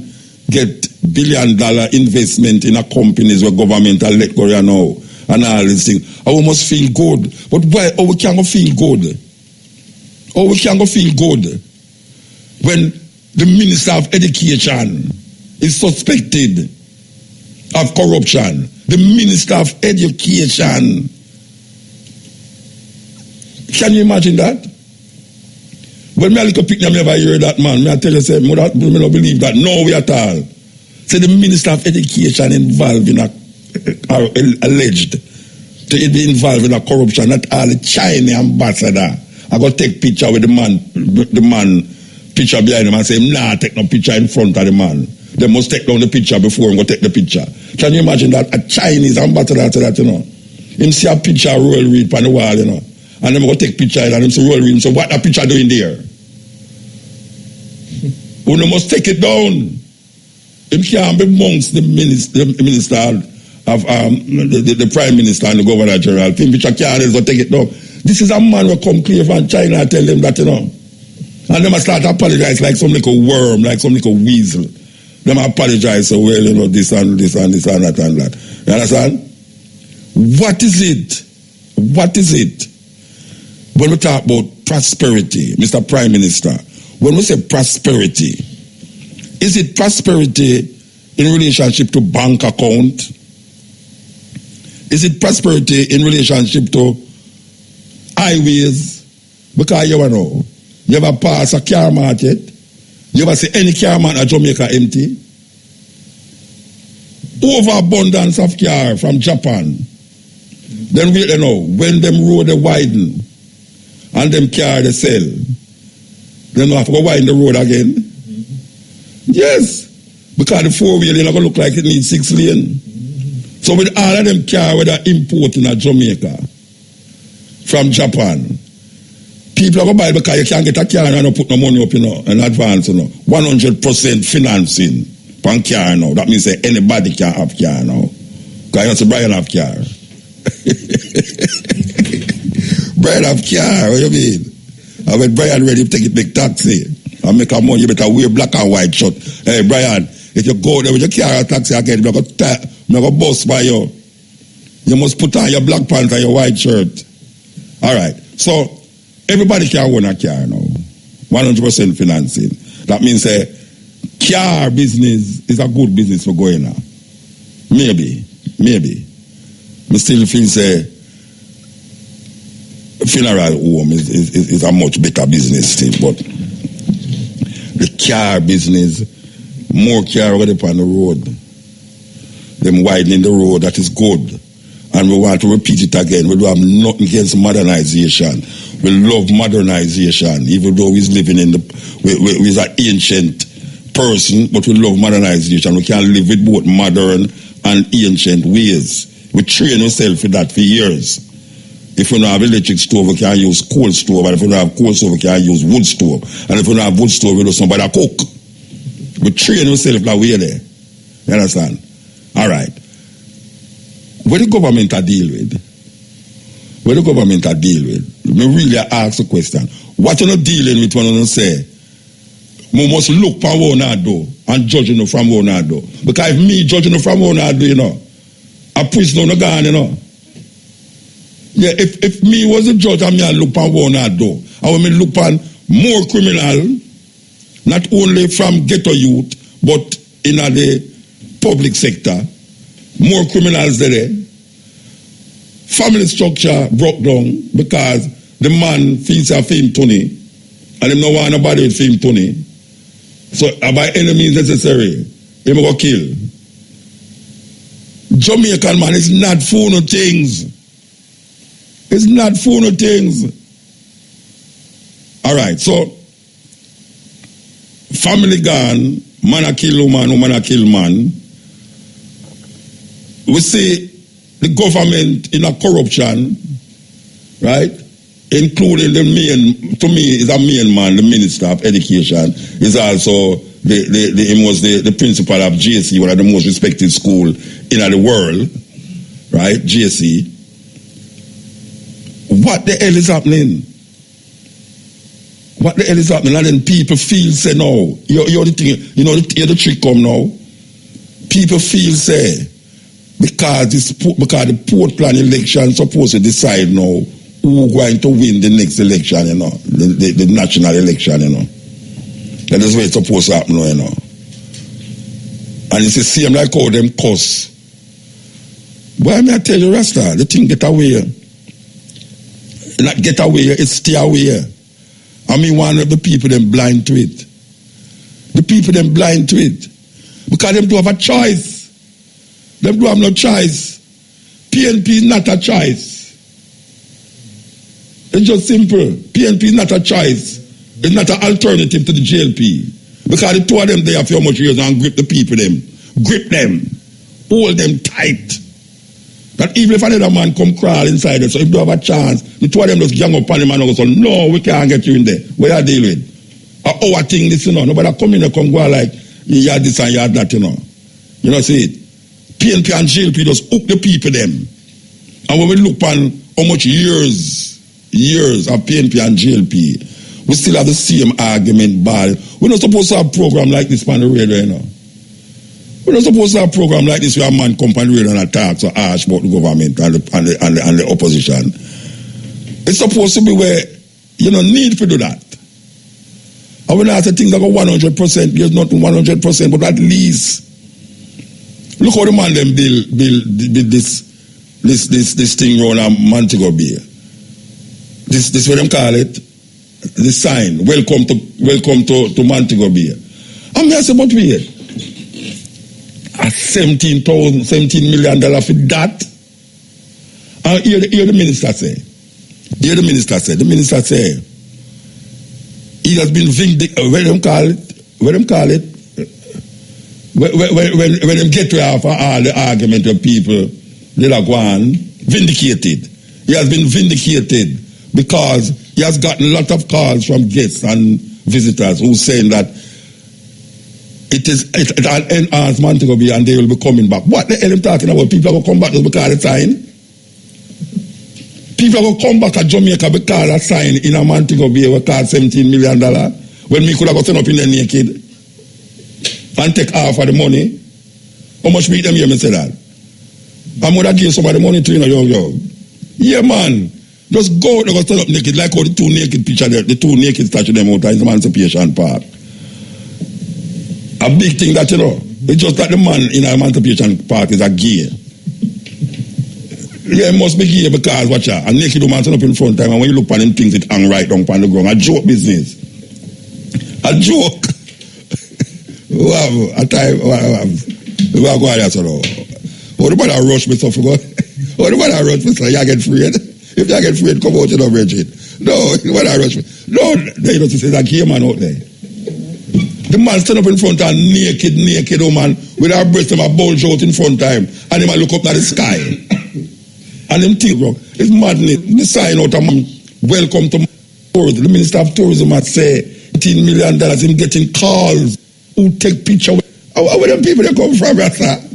[SPEAKER 1] get $1 billion investment in a companies where government are let go now. And all these things. And we must feel good. But why? Oh, we can't go feel good. Oh, we can't go feel good when the Minister of Education is suspected of corruption. The Minister of Education. Can you imagine that? When me a little picnic, I never hear that man. Me I tell you, say, me not believe that. No way at all. Say the Minister of Education involved in alleged to be involved in a corruption. Not all the China ambassador. I go take picture with the man picture behind him and say, nah, take no picture in front of the man. They must take down the picture before and go take the picture. Can you imagine that? A Chinese ambassador to that, you know. Him see a picture roll read on the wall, you know. And them go take picture and them say roll read. So what that picture doing there? You must take it down. Him can't be amongst the minister of the Prime Minister and the Governor General. Him picture can't go take it down. This is a man who come clear from China and tell them that, you know. And them start to apologize like some little worm, like some little weasel. Them apologize so well, you know, this and that and that. You understand? What is it? What is it? When we talk about prosperity, Mr. Prime Minister, when we say prosperity, is it prosperity in relationship to bank account? Is it prosperity in relationship to highways? Because you know, you ever pass a car market? You ever see any car market at Jamaica empty? Overabundance of car from Japan. Then we know when them road they widen and them car they sell, then we have to go widen the road again. Yes, because the 4-wheel is not going to look like it needs 6 lanes. So with all of them car where they're importing at Jamaica from Japan, people are going to buy because you can't get a car and not put no money up, you know, in advance, you know. 100% financing on car now. That means that anybody can have car now. Because you have to buy and have car. Brian have car, what you mean? I when Brian ready to take it big taxi and make a money, you better wear black and white shirt. Hey Brian, if you go there with your car or taxi again, I'm gonna bust by you. You must put on your black pants and your white shirt. Alright. So everybody can own a car now. 100% financing. That means car business is a good business for going on. Maybe. I still feel funeral home is a much better business still, but the car business, more car already on the road. Them widening the road, that is good. And we want to repeat it again. We don't have nothing against modernization. We love modernization, even though he's living in he's an ancient person, but we love modernization. We can live with both modern and ancient ways. We train ourselves for that for years. If we don't have electric stove, we can use coal stove. And if we don't have coal stove, we can use wood stove. And if we don't have wood stove, we do somebody cook. We train ourselves that way there. You understand? All right. What the government are deal with? What the government are deal with? Me really ask the question. What you not dealing with when you say, we must look from what I do and judge you from what I do. Because if me judging you from what I do, a prisoner no gone, Yeah, if me was a judge and me I look from what I do, I will me look on more criminal, not only from ghetto youth, but in the public sector. More criminals there. Family structure broke down because the man feels a fame Tony and him no want nobody with fame Tony. So by any means necessary, him go kill. Jamaican man is not full of things. It's not full of things. Alright, so family gone, man a kill woman a kill man. We see the government in a corruption, right? Including the main, to me, is a main man, the Minister of Education, is also he was the principal of JC, one of the most respected school in the world, right? JC. What the hell is happening? What the hell is happening? And then people feel say no. You're the thing, the trick come now. People feel say because the Portland election supposed to decide now who going to win the next election, the national election, That is where it's supposed to happen, And it's the same like how them cuss. Why may I tell you, Rasta, the thing get away. Not get away, it's stay away. I mean, one of the people them blind to it. The people them blind to it. Because them don't have a choice. Them don't have no choice. PNP is not a choice. It's just simple. PNP is not a choice. It's not an alternative to the GLP. Because the two of them, they have how much years and grip the people them. Grip them. Hold them tight. That even if another man come crawl inside it, so if you have a chance, the two of them just gang up on him and go, no, we can't get you in there. What are you dealing with? Our thing, this, Nobody come in and come go like, you had this and you had that, You know, see it? PNP and GLP just hook the people them. And when we look on how much years of PNP and GLP, we still have the same argument, but we're not supposed to have a program like this on the radio, We're not supposed to have a program like this where a man come on the radio and attacks or ask about the government and the opposition. It's supposed to be where you don't need to do that. I will not say things like 100%, there's not 100%, but at least look how the man them build this thing around Montego Bay. This what them call it? The sign. Welcome to Montego Bay. And I say, but wait. $17 million for that. And hear the minister say. The minister say. He has been vindicated. When them call it? When them get to have all the argument of people, they are going vindicated. He has been vindicated because he has gotten a lot of calls from guests and visitors who saying that it'll enhance Montego Bay and they will be coming back. What the hell are you talking about? People are going to come back because of the sign? People will come back at Jamaica because a sign in a Montego Bay will cost $17 million when me could have gotten up in the naked and take half of the money. How much meet them here, me say that? I'm going to give somebody money to, yo. Yeah, man. Just go out and go stand up naked, like how the two naked picture there, the two naked statue them out in the Emancipation Park. A big thing that, it's just that the man in the Emancipation Park is a gay. Yeah, it must be gay because, watch out, a naked woman stand up in front time, and when you look at them things, it hang right down on the ground. A joke business. A joke. Wow, a time, wow. We are going there, so no. What about a rush me so for God? What about a rush me so you get freed? If you get freed, come out in the Virgin. No, what a rush me. No, they don't say that gay man out there. The man stand up in front of a naked woman with her breast and a bulge out in front of him, and he might look up at the sky. And him think, bro, it's madness. The sign out of welcome to tourism. The Minister of Tourism had say $18 million, him getting calls who take picture. Where them people they come from, Rasta?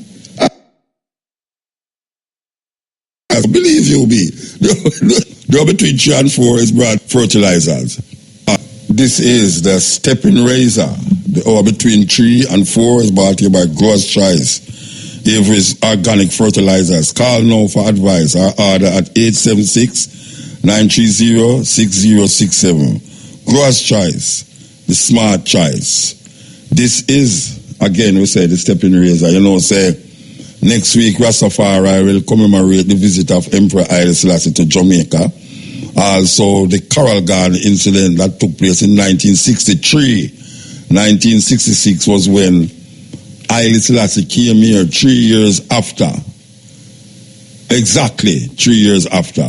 [SPEAKER 1] I believe you be. The between 3 and 4 is brought fertilizers. This is the Steppin razor. The hour between 3 and 4 is brought here by Gross Choice. Avery's Organic Fertilizers. Call now for advice or order at 876-930-6067. Gross Choice, the smart choice. This is, again, we say the Steppin razor. Say, next week, Rastafari will commemorate the visit of Emperor Haile Selassie to Jamaica. Also, the Coral Garden incident that took place in 1963. 1966 was when Haile Selassie came here 3 years after. Exactly 3 years after.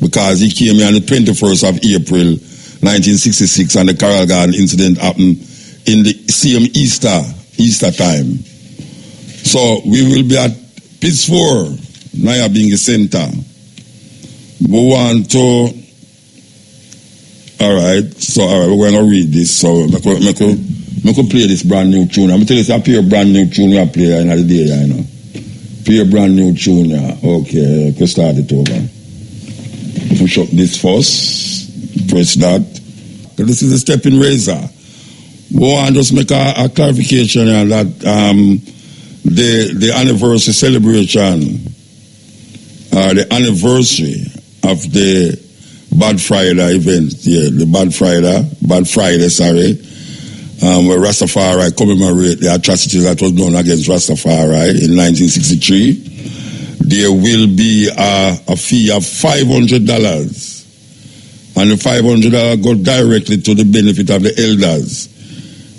[SPEAKER 1] Because he came here on the 21st of April, 1966, and the Coral Garden incident happened in the same Easter time. So we will be at Pitts 4, Naya being the center. We want to, all right, we're going to read this. So I could play this brand new tune. I'm going to tell you, it's a pure brand new tune we play in the day, Pure brand new tune, Okay, we can start it over. Push up this first, press that. This is a Steppin razor. We want to just make a clarification that the anniversary celebration, the anniversary of the Bad Friday event, the Bad Friday, where Rastafari commemorate the atrocities that was done against Rastafari in 1963. There will be a fee of $500, and the $500 go directly to the benefit of the elders.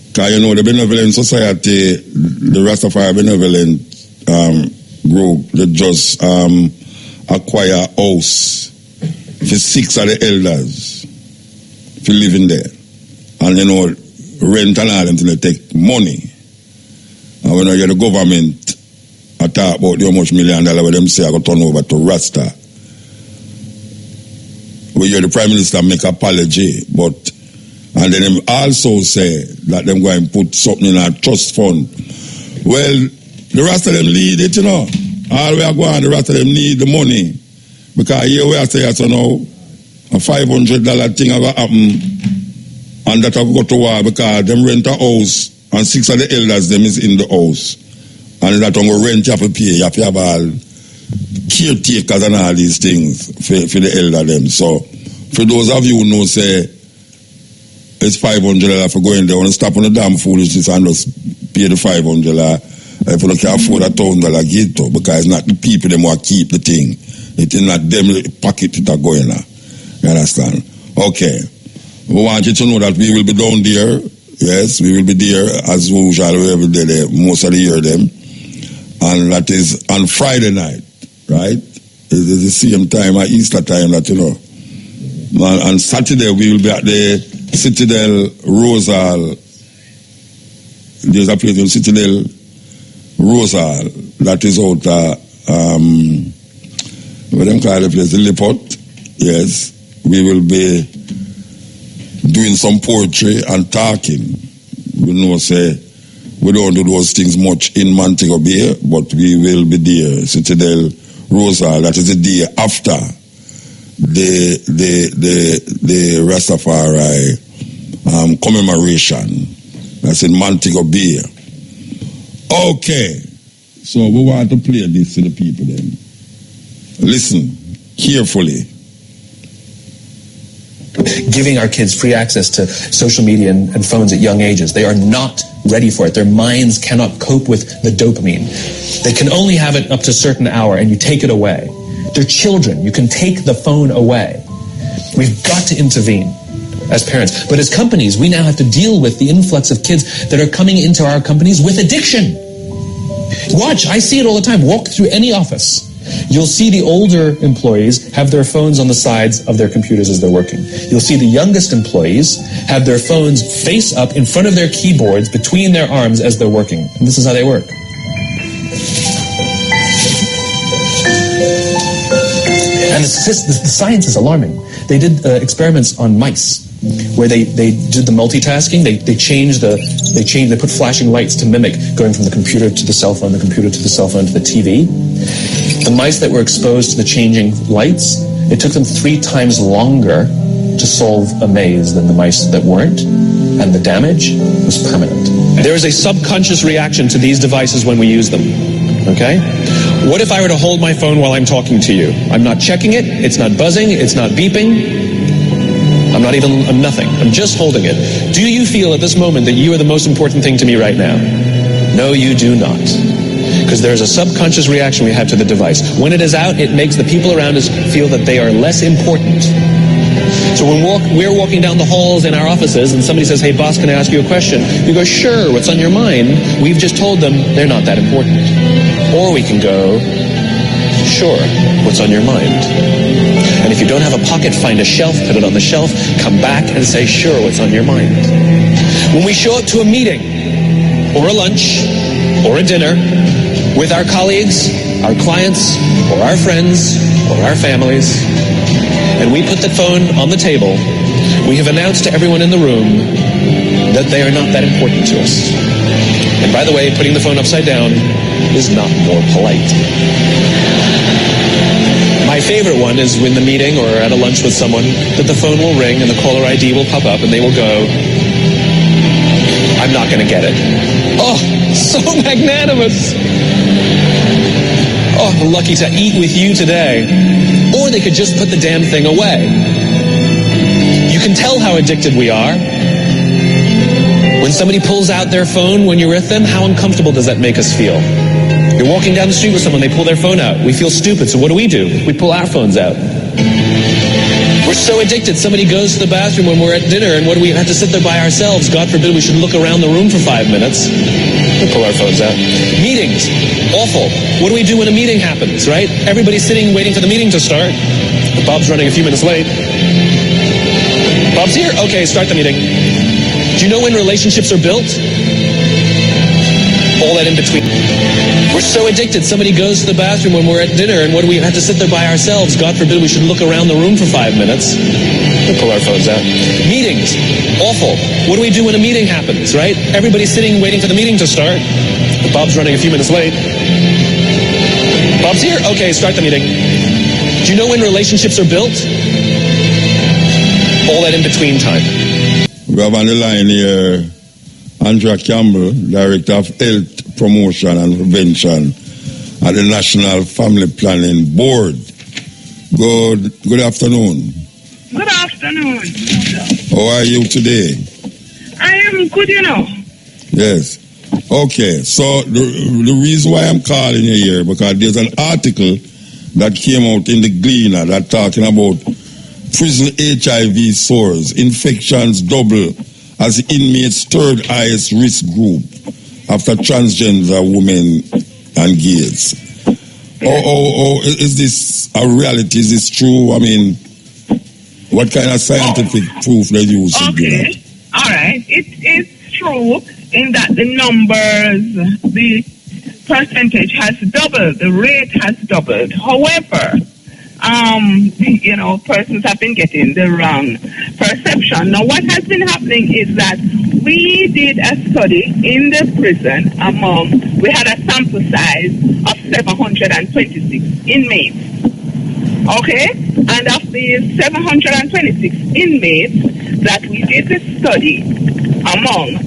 [SPEAKER 1] Because the Benevolent Society, the Rastafari Benevolent group, they just acquire a house for 6 of the elders for living there. And rent and all them till they take money. And when I get the government I talk about how much $1 million where them say I got turn over to Rasta. We hear the Prime Minister make apology, and then them also say that them going to put something in a trust fund. Well, the rest of them need it, All we are going, the rest of them need the money. Because here we are saying, now, a $500 thing will happen, and that will go to war because them rent a house, and 6 of the elders, them is in the house. And that one go rent, you have to pay, you have to have all caretakers and all these things for the elder them. So, for those of you who know, say, it's $500 for going there, want to stop on the damn foolishness and just pay the $500. If you can't afford $1,000, get it, because it's not the people them who keep the thing. It is not them pocket it are going on. You understand? Okay. We want you to know that we will be down there. Yes, we will be there as usual. We will be there most of the year them. And that is on Friday night, right? It is the same time at Easter time that On Saturday we will be at the Citadel Rosal. There's a place in Citadel Rosal that is out what them call the place, the Lipot. Yes. We will be doing some poetry and talking. We know say we don't do those things much in Montego Bay, but we will be there. Citadel Rosal, that is the day after the Rastafari commemoration. That's in Montego Bay. Okay, so we want to play this to the people then. Listen carefully.
[SPEAKER 4] Giving our kids free access to social media and phones at young ages. They are not ready for it. Their minds cannot cope with the dopamine. They can only have it up to a certain hour, and you take it away. They're children. You can take the phone away. We've got to intervene as parents. But as companies, we now have to deal with the influx of kids that are coming into our companies with addiction. Watch, I see it all the time. Walk through any office. You'll see the older employees have their phones on the sides of their computers as they're working. You'll see the youngest employees have their phones face up in front of their keyboards between their arms as they're working. And this is how they work. And the science is alarming. They did experiments on mice where they did the multitasking. They put flashing lights to mimic going from the computer to the cell phone, the computer to the cell phone to the TV. The mice that were exposed to the changing lights, it took them 3 times longer to solve a maze than the mice that weren't, and the damage was permanent. There is a subconscious reaction to these devices when we use them, okay? What if I were to hold my phone while I'm talking to you? I'm not checking it, it's not buzzing, it's not beeping, I'm nothing, I'm just holding it. Do you feel at this moment that you are the most important thing to me right now? No, you do not. Because there's a subconscious reaction we have to the device. When it is out, it makes the people around us feel that they are less important. So when we're walking down the halls in our offices and somebody says, hey boss, can I ask you a question? You go, sure, what's on your mind? We've just told them they're not that important. Or we can go, sure, what's on your mind? And if you don't have a pocket, find a shelf, put it on the shelf, come back and say, sure, what's on your mind? When we show up to a meeting, or a lunch, or a dinner, with our colleagues, our clients, or our friends, or our families, and we put the phone on the table, we have announced to everyone in the room that they are not that important to us. And by the way, putting the phone upside down is not more polite. My favorite one is when the meeting or at a lunch with someone, that the phone will ring and the caller ID will pop up and they will go, I'm not going to get it. Oh, so magnanimous. Oh, I'm lucky to eat with you today. Or they could just put the damn thing away. You can tell how addicted we are. When somebody pulls out their phone when you're with them, how uncomfortable does that make us feel? You're walking down the street with someone, they pull their phone out. We feel stupid, so what do? We pull our phones out. We're so addicted. Somebody goes to the bathroom when we're at dinner, and what do we have to sit there by ourselves? God forbid we should look around the room for 5 minutes. We pull our phones out. Meetings, awful. What do we do when a meeting happens, right? Everybody's sitting waiting for the meeting to start. Bob's running a few minutes late. Bob's here? Okay, start the meeting. Do you know when relationships are built? All that in between. We're so addicted. Somebody goes to the bathroom when we're at dinner, and what do we have to sit there by ourselves? God forbid we should look around the room for 5 minutes. We pull our phones out. Meetings, awful. What do we do when a meeting happens, right? Everybody's sitting waiting for the meeting to start. Bob's running a few minutes late. Bob's here? Okay, start the meeting. Do you know when relationships are built? All that in between time.
[SPEAKER 1] We have on the line here Andrea Campbell, Director of Health Promotion and Prevention at the National Family Planning Board. Good afternoon.
[SPEAKER 5] Good afternoon.
[SPEAKER 1] How are you today?
[SPEAKER 5] I am good, you know.
[SPEAKER 1] Yes. Okay, so the reason why I'm calling you here, because there's an article that came out in the Gleaner that talking about prison HIV soars, infections double as inmates' third highest risk group after transgender women and gays. Is this a reality? Is this true? I mean, what kind of scientific proof they use to do that?
[SPEAKER 5] All right. It is true in that the numbers, the percentage has doubled, the rate has doubled. However, persons have been getting the wrong perception. Now, what has been happening is that we did a study in the prison we had a sample size of 726 inmates. Okay? And of the 726 inmates that we did the study among,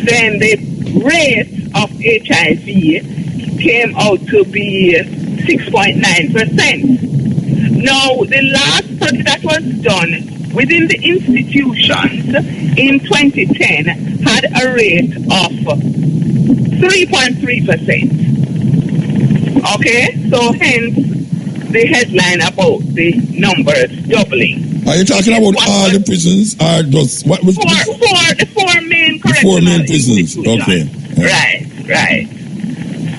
[SPEAKER 5] then the rate of HIV came out to be 6.9%. Now, the last study that was done within the institutions in 2010 had a rate of 3.3%. Okay? So hence the headline about the numbers doubling.
[SPEAKER 1] Are you talking about all the prisons or just what was
[SPEAKER 5] the four main
[SPEAKER 1] the four main prisons? Okay.
[SPEAKER 5] Yeah. Right.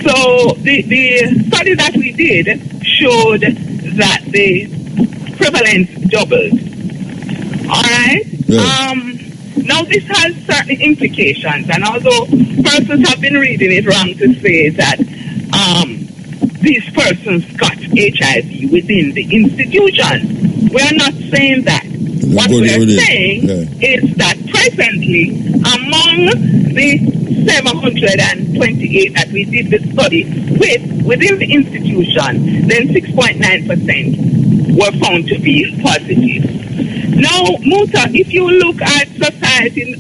[SPEAKER 5] So the study that we did showed that the prevalence doubled. All right.
[SPEAKER 1] Yeah.
[SPEAKER 5] Now this has certain implications, and although persons have been reading it wrong to say that these persons got HIV within the institution, we are not saying that. What we are saying is that presently, among the 728 that we did the study within the institution, then 6.9% were found to be positive. Now, Muta, if you look at society,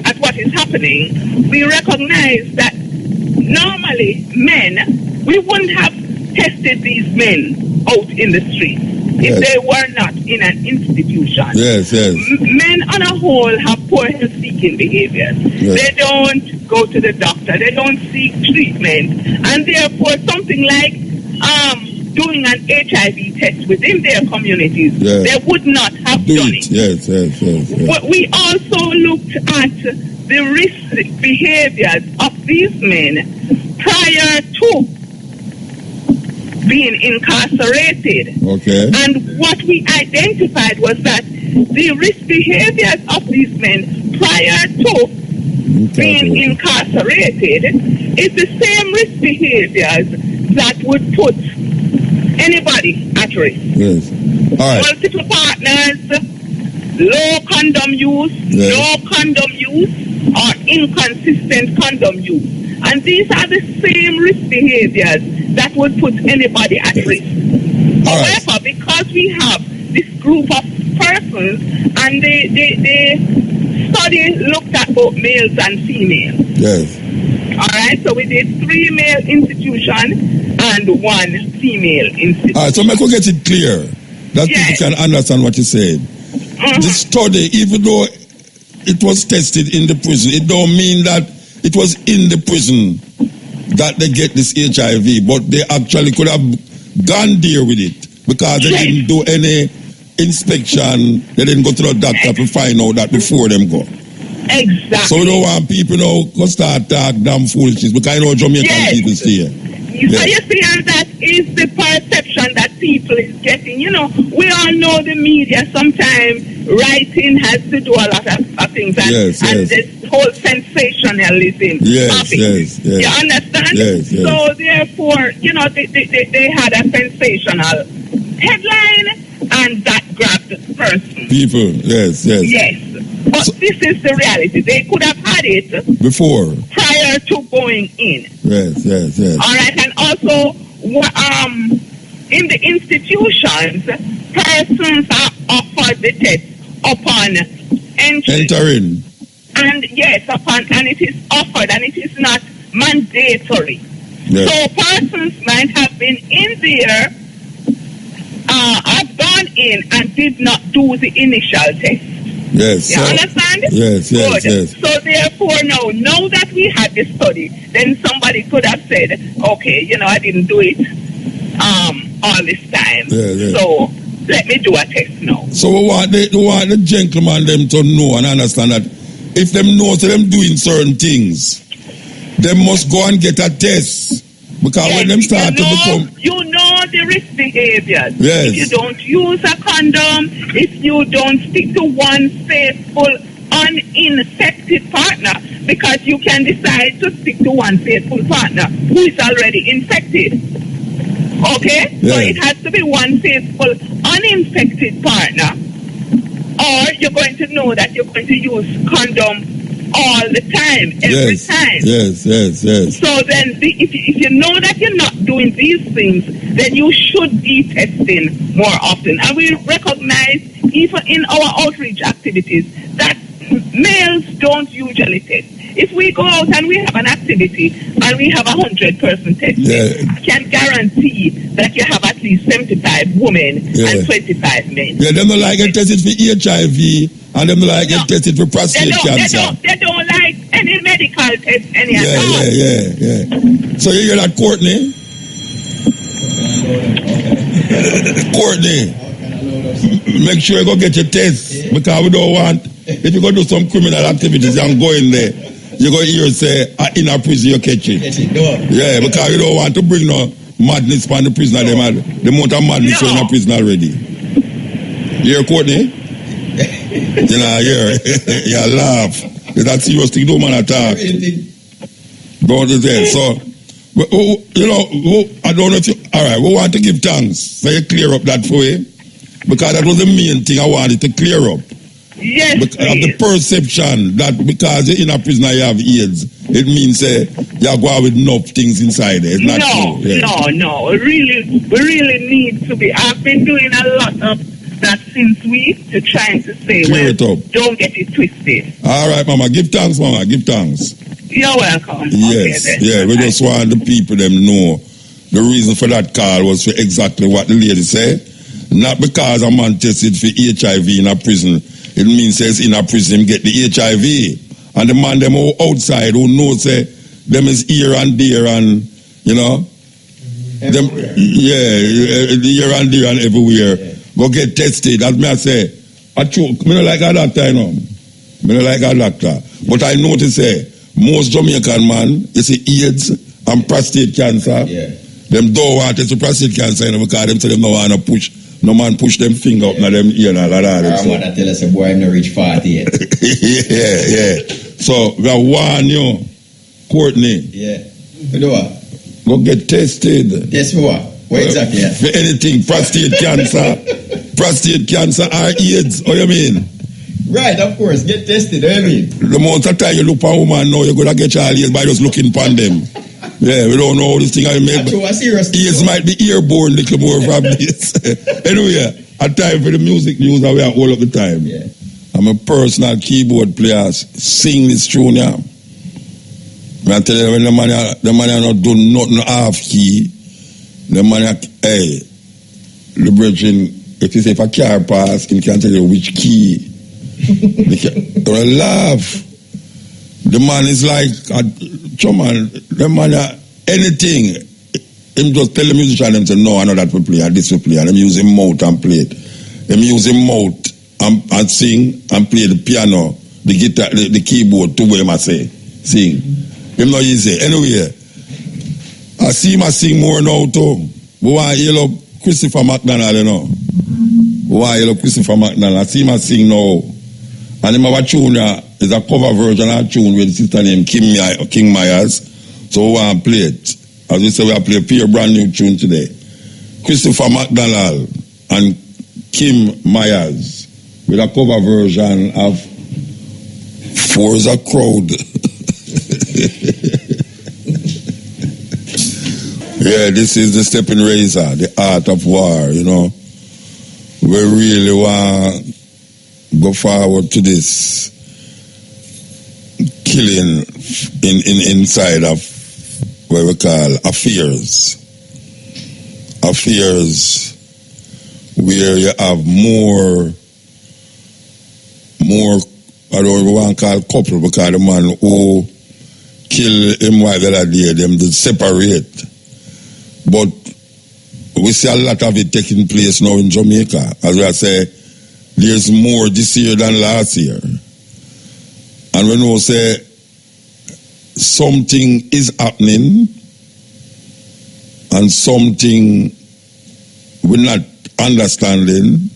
[SPEAKER 5] at what is happening, we recognize that normally men, we wouldn't have tested these men out in the street if they were not in an institution.
[SPEAKER 1] Yes.
[SPEAKER 5] Men on a whole have poor health-seeking behaviors.
[SPEAKER 1] Yes.
[SPEAKER 5] They don't go to the doctor. They don't seek treatment. And therefore, something like doing an HIV test within their communities, they would not have done it.
[SPEAKER 1] Yes.
[SPEAKER 5] But we also looked at the risk behaviors of these men prior to being incarcerated.
[SPEAKER 1] Okay.
[SPEAKER 5] And what we identified was that the risk behaviors of these men prior to being incarcerated is the same risk behaviors that would put anybody at risk.
[SPEAKER 1] Yes. All right.
[SPEAKER 5] Multiple partners, low condom use, no condom use, or inconsistent condom use. And these are the same risk behaviors that would put anybody at risk. However, because we have this group of persons, and the study looked at both males and females.
[SPEAKER 1] Yes.
[SPEAKER 5] All right, so we did 3 male institutions and 1 female institution.
[SPEAKER 1] All right, so make we get it clear that people can understand what you're saying. The study, even though it was tested in the prison, it don't mean that it was in the prison that they get this HIV, but they actually could have gone there with it because they didn't do any inspection. They didn't go to the doctor to find out that before them go.
[SPEAKER 5] Exactly.
[SPEAKER 1] So we don't want people now to start talking damn foolishness because I know Jamaican people stay here.
[SPEAKER 5] So you see, and that is the perception that people is getting. You know, we all know the media sometimes writing has to do a lot of things, and, and this whole sensationalism of it. You understand? So therefore, you know, they had a sensational headline, and that grabbed the person.
[SPEAKER 1] People, yes.
[SPEAKER 5] But this is the reality. They could have had it
[SPEAKER 1] before,
[SPEAKER 5] prior to going in.
[SPEAKER 1] Yes.
[SPEAKER 5] All right, and also, in the institutions, persons are offered the test upon entering. And and it is offered, and it is not mandatory. Yes. So persons might have been in there, have gone in and did not do the initial test.
[SPEAKER 1] Yes.
[SPEAKER 5] You understand?
[SPEAKER 1] Yes.
[SPEAKER 5] So therefore, now that we had the study, then somebody could have said, okay, you know, I didn't do it all this time. So let me do a test now.
[SPEAKER 1] So we want the gentleman them to know and understand that if them know so them doing certain things, they must go and get a test. Because when them start to become...
[SPEAKER 5] You know the risk behaviors.
[SPEAKER 1] Yes.
[SPEAKER 5] If you don't use a condom, if you don't stick to one faithful, uninfected partner, because you can decide to stick to one faithful partner who is already infected. Okay?
[SPEAKER 1] Yes.
[SPEAKER 5] So it has to be one faithful, uninfected partner, or you're going to know that you're going to use condom all the time, every time.
[SPEAKER 1] Yes.
[SPEAKER 5] So then, if you know that you're not doing these things, then you should be testing more often. And we recognize, even in our outreach activities, that males don't usually test. If we go out and we have an activity and we have 100-person testing, I can guarantee that you have at least 75 women and 25 men.
[SPEAKER 1] Yeah, them don't like get tested for HIV and them don't like get tested for prostate cancer.
[SPEAKER 5] They don't like any medical test at all.
[SPEAKER 1] Yeah. So you hear that, Courtney? Courtney, make sure you go get your test because we don't want, if you go do some criminal activities and go in there, you go hear say, in a prison you catch it. Yeah, because you don't want to bring no madness upon the prisoner. The amount of madness in a prison already. You hear, Courtney? You know, you laugh. That's serious thing, no man attack. Go to there. So, you know, I don't know if you, all right, we want to give thanks. So you clear up that for you. Because that was the main thing I wanted to clear up.
[SPEAKER 5] Yes,
[SPEAKER 1] because of the perception that because you're in a prison you have AIDS, it means you're going with enough things inside there. It's not true. Yeah.
[SPEAKER 5] No. We really need to be. I've been doing a lot of that since week to trying to say,
[SPEAKER 1] clear it up.
[SPEAKER 5] Don't get it twisted.
[SPEAKER 1] All right, Mama. Give thanks, Mama. Give thanks.
[SPEAKER 5] You're welcome.
[SPEAKER 1] Yes,
[SPEAKER 5] okay,
[SPEAKER 1] we just want the people them know the reason for that call was for exactly what the lady said. Not because a man tested for HIV in a prison. It means says in a prison get the HIV. And the man them outside who knows them is here and there and you know them here and there and everywhere. Go get tested. As me I say, I don't like a doctor, you know. I don't like a doctor. But I notice most Jamaican man you see AIDS and prostate cancer. Them don't want to see prostate cancer, you know, because them say them don't want to push. No man push them finger up na them ear and all that.
[SPEAKER 6] I'm going to tell us a boy I'm not reach 40 yet.
[SPEAKER 1] yeah. So we are warn you, Courtney.
[SPEAKER 6] Yeah. For what?
[SPEAKER 1] Go get tested.
[SPEAKER 6] Test for what? What exactly?
[SPEAKER 1] For anything, prostate cancer, or AIDS. What you mean?
[SPEAKER 6] Right, of course. Get tested. What you mean?
[SPEAKER 1] The amount of time you look for a woman now, you're going to get your AIDS by just looking upon them. Yeah, we don't know how this thing I make. AIDS might be airborne, little more from this. Anyway, a time for the music news that we are all of the time.
[SPEAKER 6] Yeah.
[SPEAKER 1] I'm a personal keyboard player. Sing this tune, yeah. I tell you, when the man are not doing nothing half key, the man the brethren, if you say if a car pass, he can tell you which key. Don't laugh. The man is like, the man, anything. Him just tell the musician, them say, no, I know that we play, and this we play, and them use him mouth and play it. Them use him mouth and sing and play the piano, the guitar, the keyboard, to where I say, sing. Him not easy. Anyway, I see him sing more now too. We want to hear Christopher McDonald, you know. We want to hear Christopher McDonald. I see him sing now. And him have a tune is a cover version of a tune with the sister named King Myers. So we want to play it. As we say, we have play a pure brand new tune today. Christopher McDonald and Kim Myers with a cover version of Forza Crowd. Yeah, this is the Steppin Razor, the art of war, you know. We really want to go forward to this killing inside of what we call affairs where you have more I don't want to call couple because the man who kill him wife the other day, them to separate. But we see a lot of it taking place now in Jamaica. As I say, there's more this year than last year. And when we say something is happening and something we're not understanding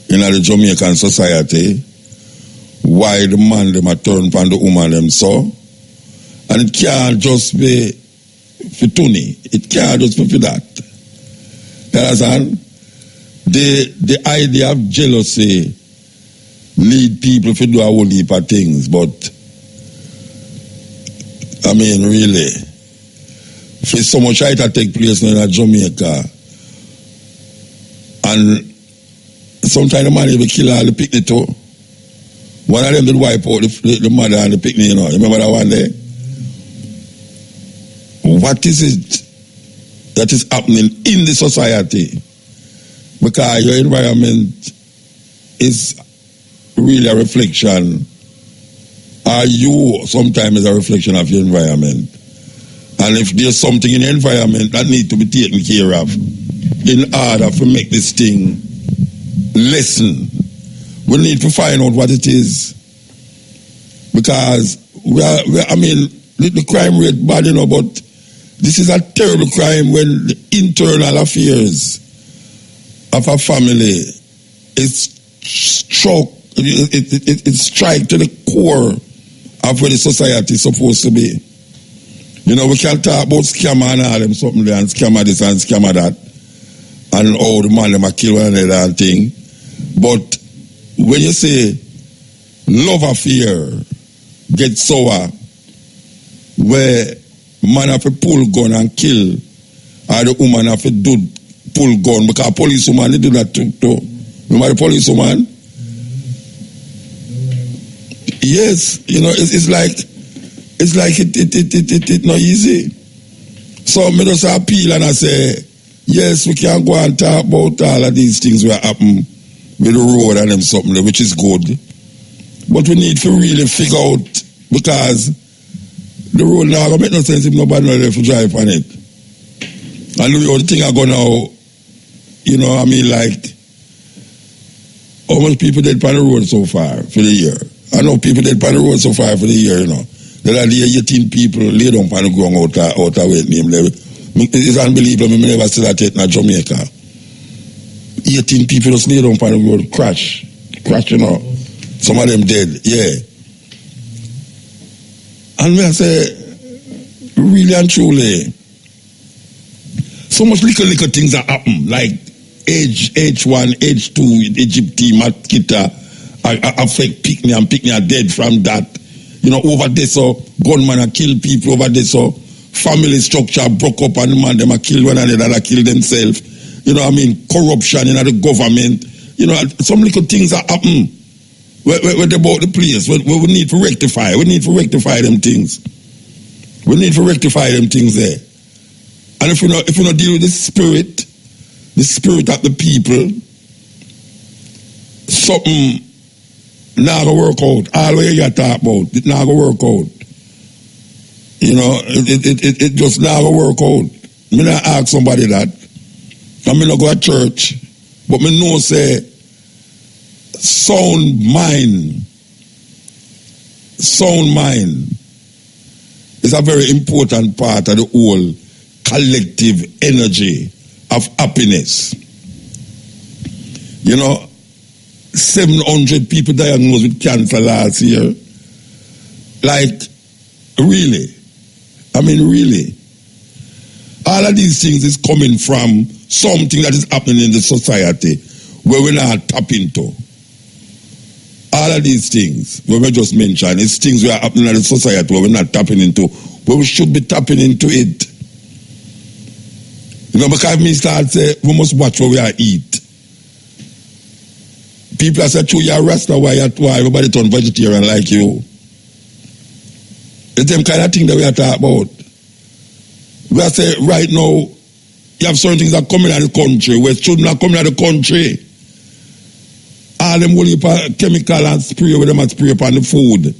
[SPEAKER 1] in the Jamaican society, why the man them a turn upon the woman them so. And it can't just be for Tony. It can't just be for that. You understand? The idea of jealousy lead people to do a whole heap of things, but I mean, really. For so much try to take place now in Jamaica. And sometimes the man will kill all the picnic too. One of them did wipe out the mother and the picnic, you know. You remember that one day? What is it that is happening in the society? Because your environment is really a reflection, or you sometimes is a reflection of your environment. And if there's something in the environment that needs to be taken care of in order to make this thing lessen, we need to find out what it is. Because the crime rate bad, you know, but this is a terrible crime when the internal affairs of a family is struck, it strikes to the core of where the society is supposed to be. You know, we can talk about scammer and all them something there, and scammer this and scammer that, and all the man them a kill one another and thing. But when you say love affair gets sour, where man have to pull gun and kill, or the woman have to pull gun, because police woman they do that too. Remember the police woman? Yes, you know, it's like it not easy. So me just appeal and I say, yes, we can go and talk about all of these things that happen with the road and them something, which is good. But we need to really figure out, because the road now don't make no sense if nobody knows to drive on it. And the other thing I go now, you know, I mean, like, how much people dead on the road so far for the year? I know people dead on the road so far for the year, you know. There are 18 people laid on the ground out of weight name level. It's unbelievable, I never see that yet in Jamaica. 18 people just laid on the road, crash, you know. Some of them dead, yeah. And I say, really and truly, so much little things that happen, like H1, H2, Egypt team, Kita, affect Picnic, and Picnic are dead from that. You know, over there, so gunmen are kill people over there, so family structure broke up and the man them are kill one another, they kill themselves. You know, I mean, corruption in the government. You know, some little things that happen. What about the place? We need to rectify. We need to rectify them things. We need to rectify them things there. And if we not deal with the spirit of the people, something not gonna work out. All what you talk about, it not gonna work out. You know, it just not gonna work out. Me not ask somebody that. I mean, not go to church, but me know say sound mind is a very important part of the whole collective energy of happiness. You know, 700 people diagnosed with cancer last year. Like, really? I mean, really? All of these things is coming from something that is happening in the society where we're not tap into. All of these things, where we just mentioned, it's things that are happening in the society where we're not tapping into, where we should be tapping into it. You know, because me start say, we must watch what we are eat. People are saying, you're a Rasta, why everybody turn vegetarian like you? It's them kind of thing that we are talking about. We are saying, right now, you have certain things that are coming out of the country where children are coming out of the country. All them will chemical and spray with them and spray upon the food.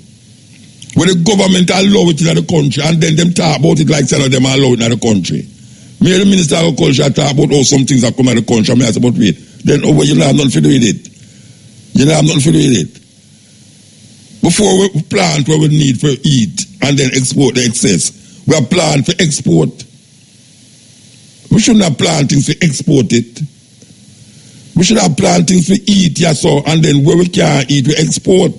[SPEAKER 1] When the government allow it in the country and then them talk about it like some of them allow it in the country. Me and the Minister of Agriculture talk about how some things are coming out of the country. I say, but wait, then you don't have nothing to do with it. You don't have nothing to do with it. Before we plant what we need for eat and then export the excess, we are planting for export. We shouldn't have plant things to export it. We should have plant things to eat, yeah, so, and then where we can't eat, we export.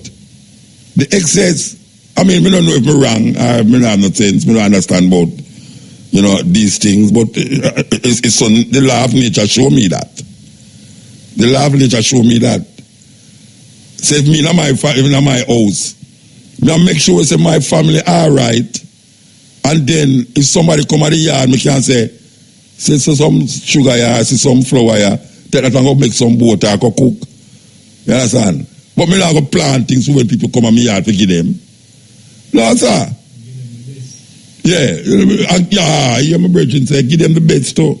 [SPEAKER 1] The excess, I mean, we don't know if we're wrong, I don't have no sense, we don't understand about, you know, these things, but it's on, the law of nature show me that. The law of nature show me that. Say, if me in my house, now make sure say my family all right, And then if somebody come at the yard, me can say some sugar here, see some flour here, take that and go make some butter, go cook. You understand? But me not go plant things when people come at me yard to give them. No, sir. Yeah, yeah, my brethren say, give them the best too.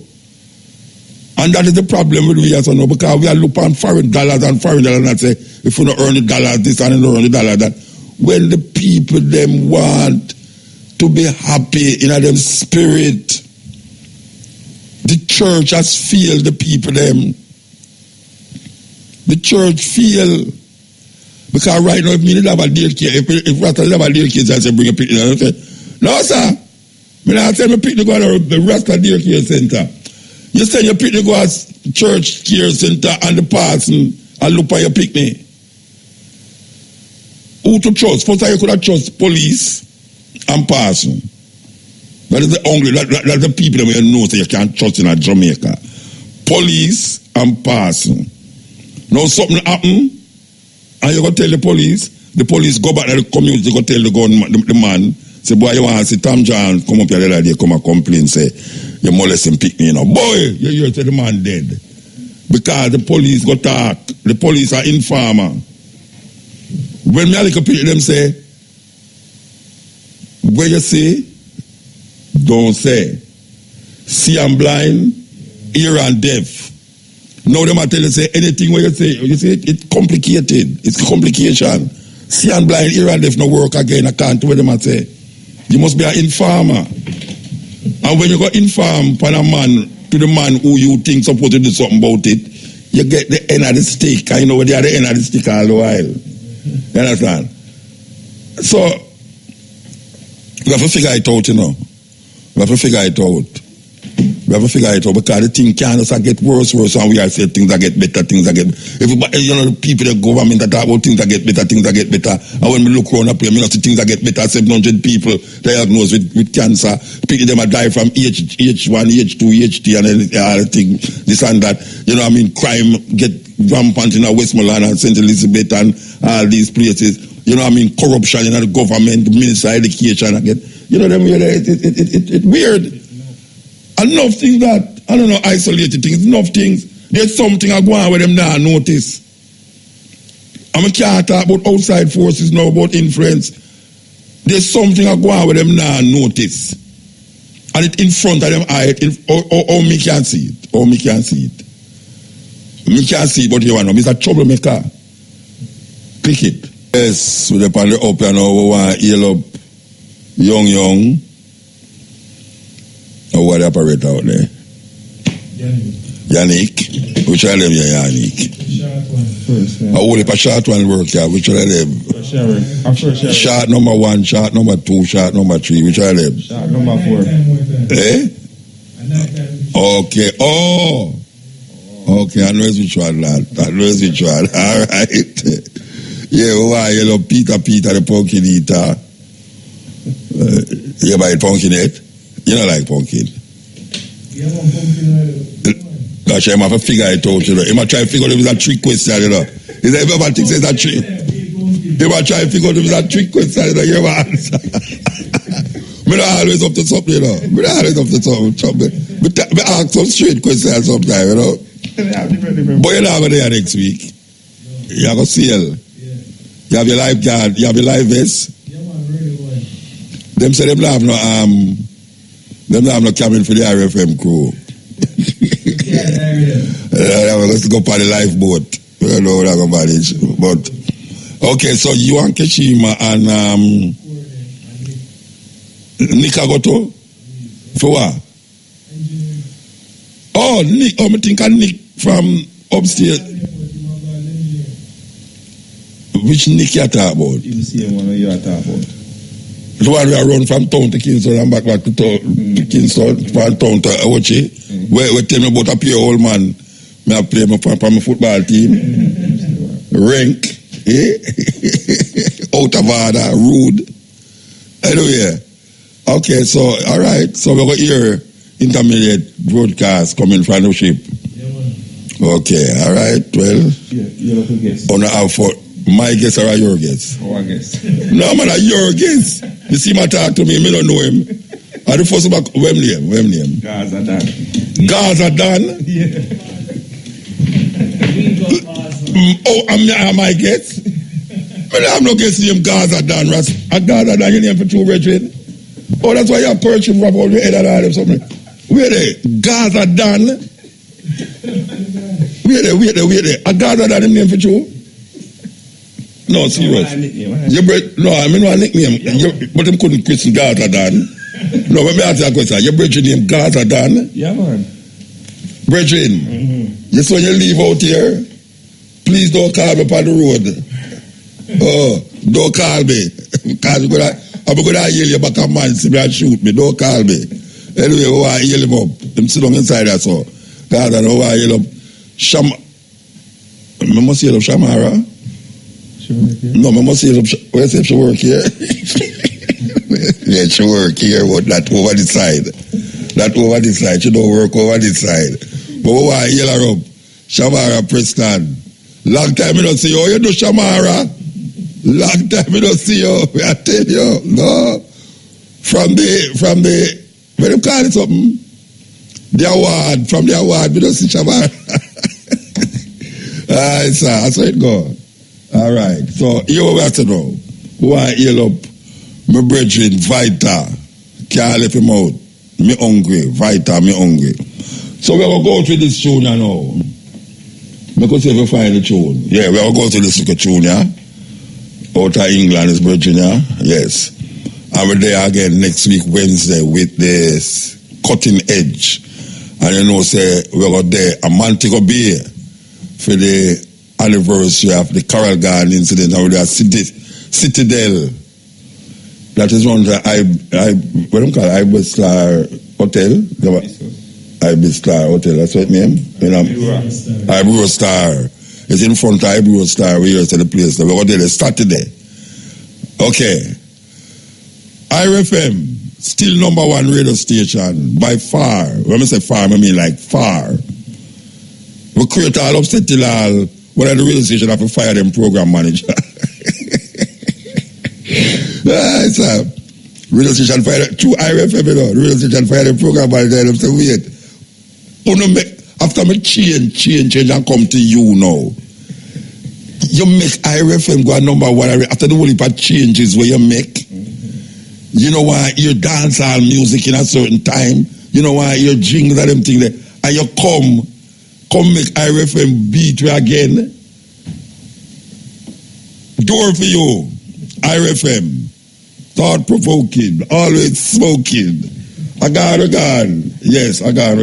[SPEAKER 1] And that is the problem with we as well, because we are looking on foreign dollars and say, if we don't earn the dollars, this and don't earn the dollar that. When the people them want to be happy in their spirit, the church has failed the people them. The church failed. Because right now, if me have a daycare, if Rasta have a daycare, I say bring a picnic. I say, no, sir. Me not tell me picnic go to the Rasta daycare center. You send your picnic go to church care center and the parson and look for your picnic. Who to trust? First you could have trust police and parson. That is the only, that's the people that you know so you can't trust in a Jamaica. Police and parson. Now something happen, and you go tell the police go back to the community, go tell the man, say, boy, you want to see Tom John come up here the other day, come and complain, say, you molesting pick me, you know. Boy, you hear say the man dead. Because the police go talk, the police are informer. When me a little pick them say, where you see, don't say. See I'm blind, ear and deaf. Now them I tell you say anything where you say it's complicated. It's complication. See and blind, ear and deaf no work again. I can't do what them I say. You must be an informer. And when you go inform upon a man to the man who you think supposed to do something about it, you get the end of the stick. I know where they are the end of the stick all the while. You understand? So we have to figure it out, you know. We have to figure it out. We have to figure it out because the thing can't just get worse, and we are saying things that get better, everybody, you know, the people, the government that talk about things that get better, and when we look around up here, I see things that get better, 700 people diagnosed with cancer, people them are die from H1, H2, HT, and everything, this and that, you know, I mean, crime get rampant in Westmoreland and St. Elizabeth and all these places, you know, I mean, corruption in the government, the Minister of Education, again, you know, it's weird. Enough things that, I don't know, isolated things, enough things. There's something I go on with them now notice. I can't talk about outside forces now, about influence. There's something I go on with them now notice. And it's in front of them eye, or me can't see it. Or me can't see it. Me can't see it, but you want to know, it's a troublemaker. Click it. Yes, we're on the up and now, we want to heal up young. Or what operator out there? Yannick. Which of them you Yannick?
[SPEAKER 7] Short one. First, yeah.
[SPEAKER 1] Only a short one work here. Which of them? Short number 1, short number 2, short number 3. Which of them?
[SPEAKER 7] Short number 4.
[SPEAKER 1] Eh? Okay. Oh. Okay, I know which one, lad. I know which one. All right. Yeah, why you love Peter, the pumpkin eater. You buy pumpkin head? You don't like pumpkin.
[SPEAKER 7] You want pumpkin?
[SPEAKER 1] Gosh, I'm have to figure it out, you know. You might try to figure out if it's a trick question, you know. Is there ever thinks it's a trick? You might try to figure out if it's a trick question, you know. You ever answer. I'm not always up to something, you know. I'm not always up to something. I ask some straight questions sometimes, you know. But you're not going there next week. You have a seal. You have your life guard. You have your life vest. Them say them not have no cabin for the RFM crew. Let's go for the lifeboat. We don't know what I'm going to manage. But, okay, so you and Keshima and Nick Agoto? For what? Oh, Nick. Oh, I think I Nick from upstairs. Which Nick you talk about?
[SPEAKER 7] You see one you talk about.
[SPEAKER 1] The one we are run from town to Kingston and back to town, Kingston, from town to Ochi. We tell me about a pure old man. I play from my football team. Rank. Out of order. Rude. Anyway. Okay, so, all right. So we're going to hear intermediate broadcast coming from the ship. Okay, all right. Well, on the My guess or your guess?
[SPEAKER 7] Oh, I guess.
[SPEAKER 1] No, man, your guess. You see him talk to me, me don't know him. I the first back, when name?
[SPEAKER 7] Gaza done.
[SPEAKER 1] Gaza done?
[SPEAKER 7] Yeah.
[SPEAKER 1] Oh, am I guess? But I'm not guessing him Gaza done, Ras. A Gaza done, you name for two brethren? Oh, that's why you're perching from all the head of them something. Wait there, Gaza done. Wait there. A Gaza done him name for two? No, serious. No, I mean no nickname. But him couldn't question Gaza done. No, let me ask you a question. Your brethren name Gaza done?
[SPEAKER 7] Yeah, man.
[SPEAKER 1] Brethren, yes, when you leave out here, please don't call me on the road. Oh, don't call me. Because I'm going to yell you back a man, see me and shoot me. Don't call me. Anyway, I yell him up. Him sit down inside that so. God, I know I yell up. I must yell up Shamara. No, I must yell up. Where say she work here? Yeah, she work here, but not over the side. Not over the side. She don't work over the side. But why yell her up? Shamara Preston. Long time I don't see you. You do Shamara? Long time I don't see you. I tell you. No. From the what do you call it something? The award. From the award, we don't see Shamara. Alright, sir. That's how it go. Alright. So you have to know. Why yell up my brethren Vita. Can't let him out. Me hungry. Vita, me hungry. So we're going to go through this tune now. Because if we find the tune. Yeah, we're going to go through this tune, yeah? Out of England is Virginia. Yes. And we're there again next week, Wednesday, with this cutting edge. And you know, say, we're going there a month to be for the anniversary of the Carroll Garden incident. And we're there Citadel. That is one of the, what do you call it? Ibis Star Hotel. Ibis Star Hotel, that's what name? You know, Ibis Star. It's in front of Ibis Star. We used to the place. We're going there Saturday. Okay. IRFM, still number one radio station by far. When I say far, I mean like far. We create all upset till all. One of the radio station have to fire them program manager. It's a radio station fire two IRFM, you know. The radio station fire the program manager. Them say wait. After me change and come to you now. You make IRFM go number one after the whole heap of changes where you make. You know why you dance all music in a certain time. You know why you jingles and them things there. And you come make IRFM beat you again. Door for you. IRFM. Thought provoking. Always smoking. I got. Yes, I got.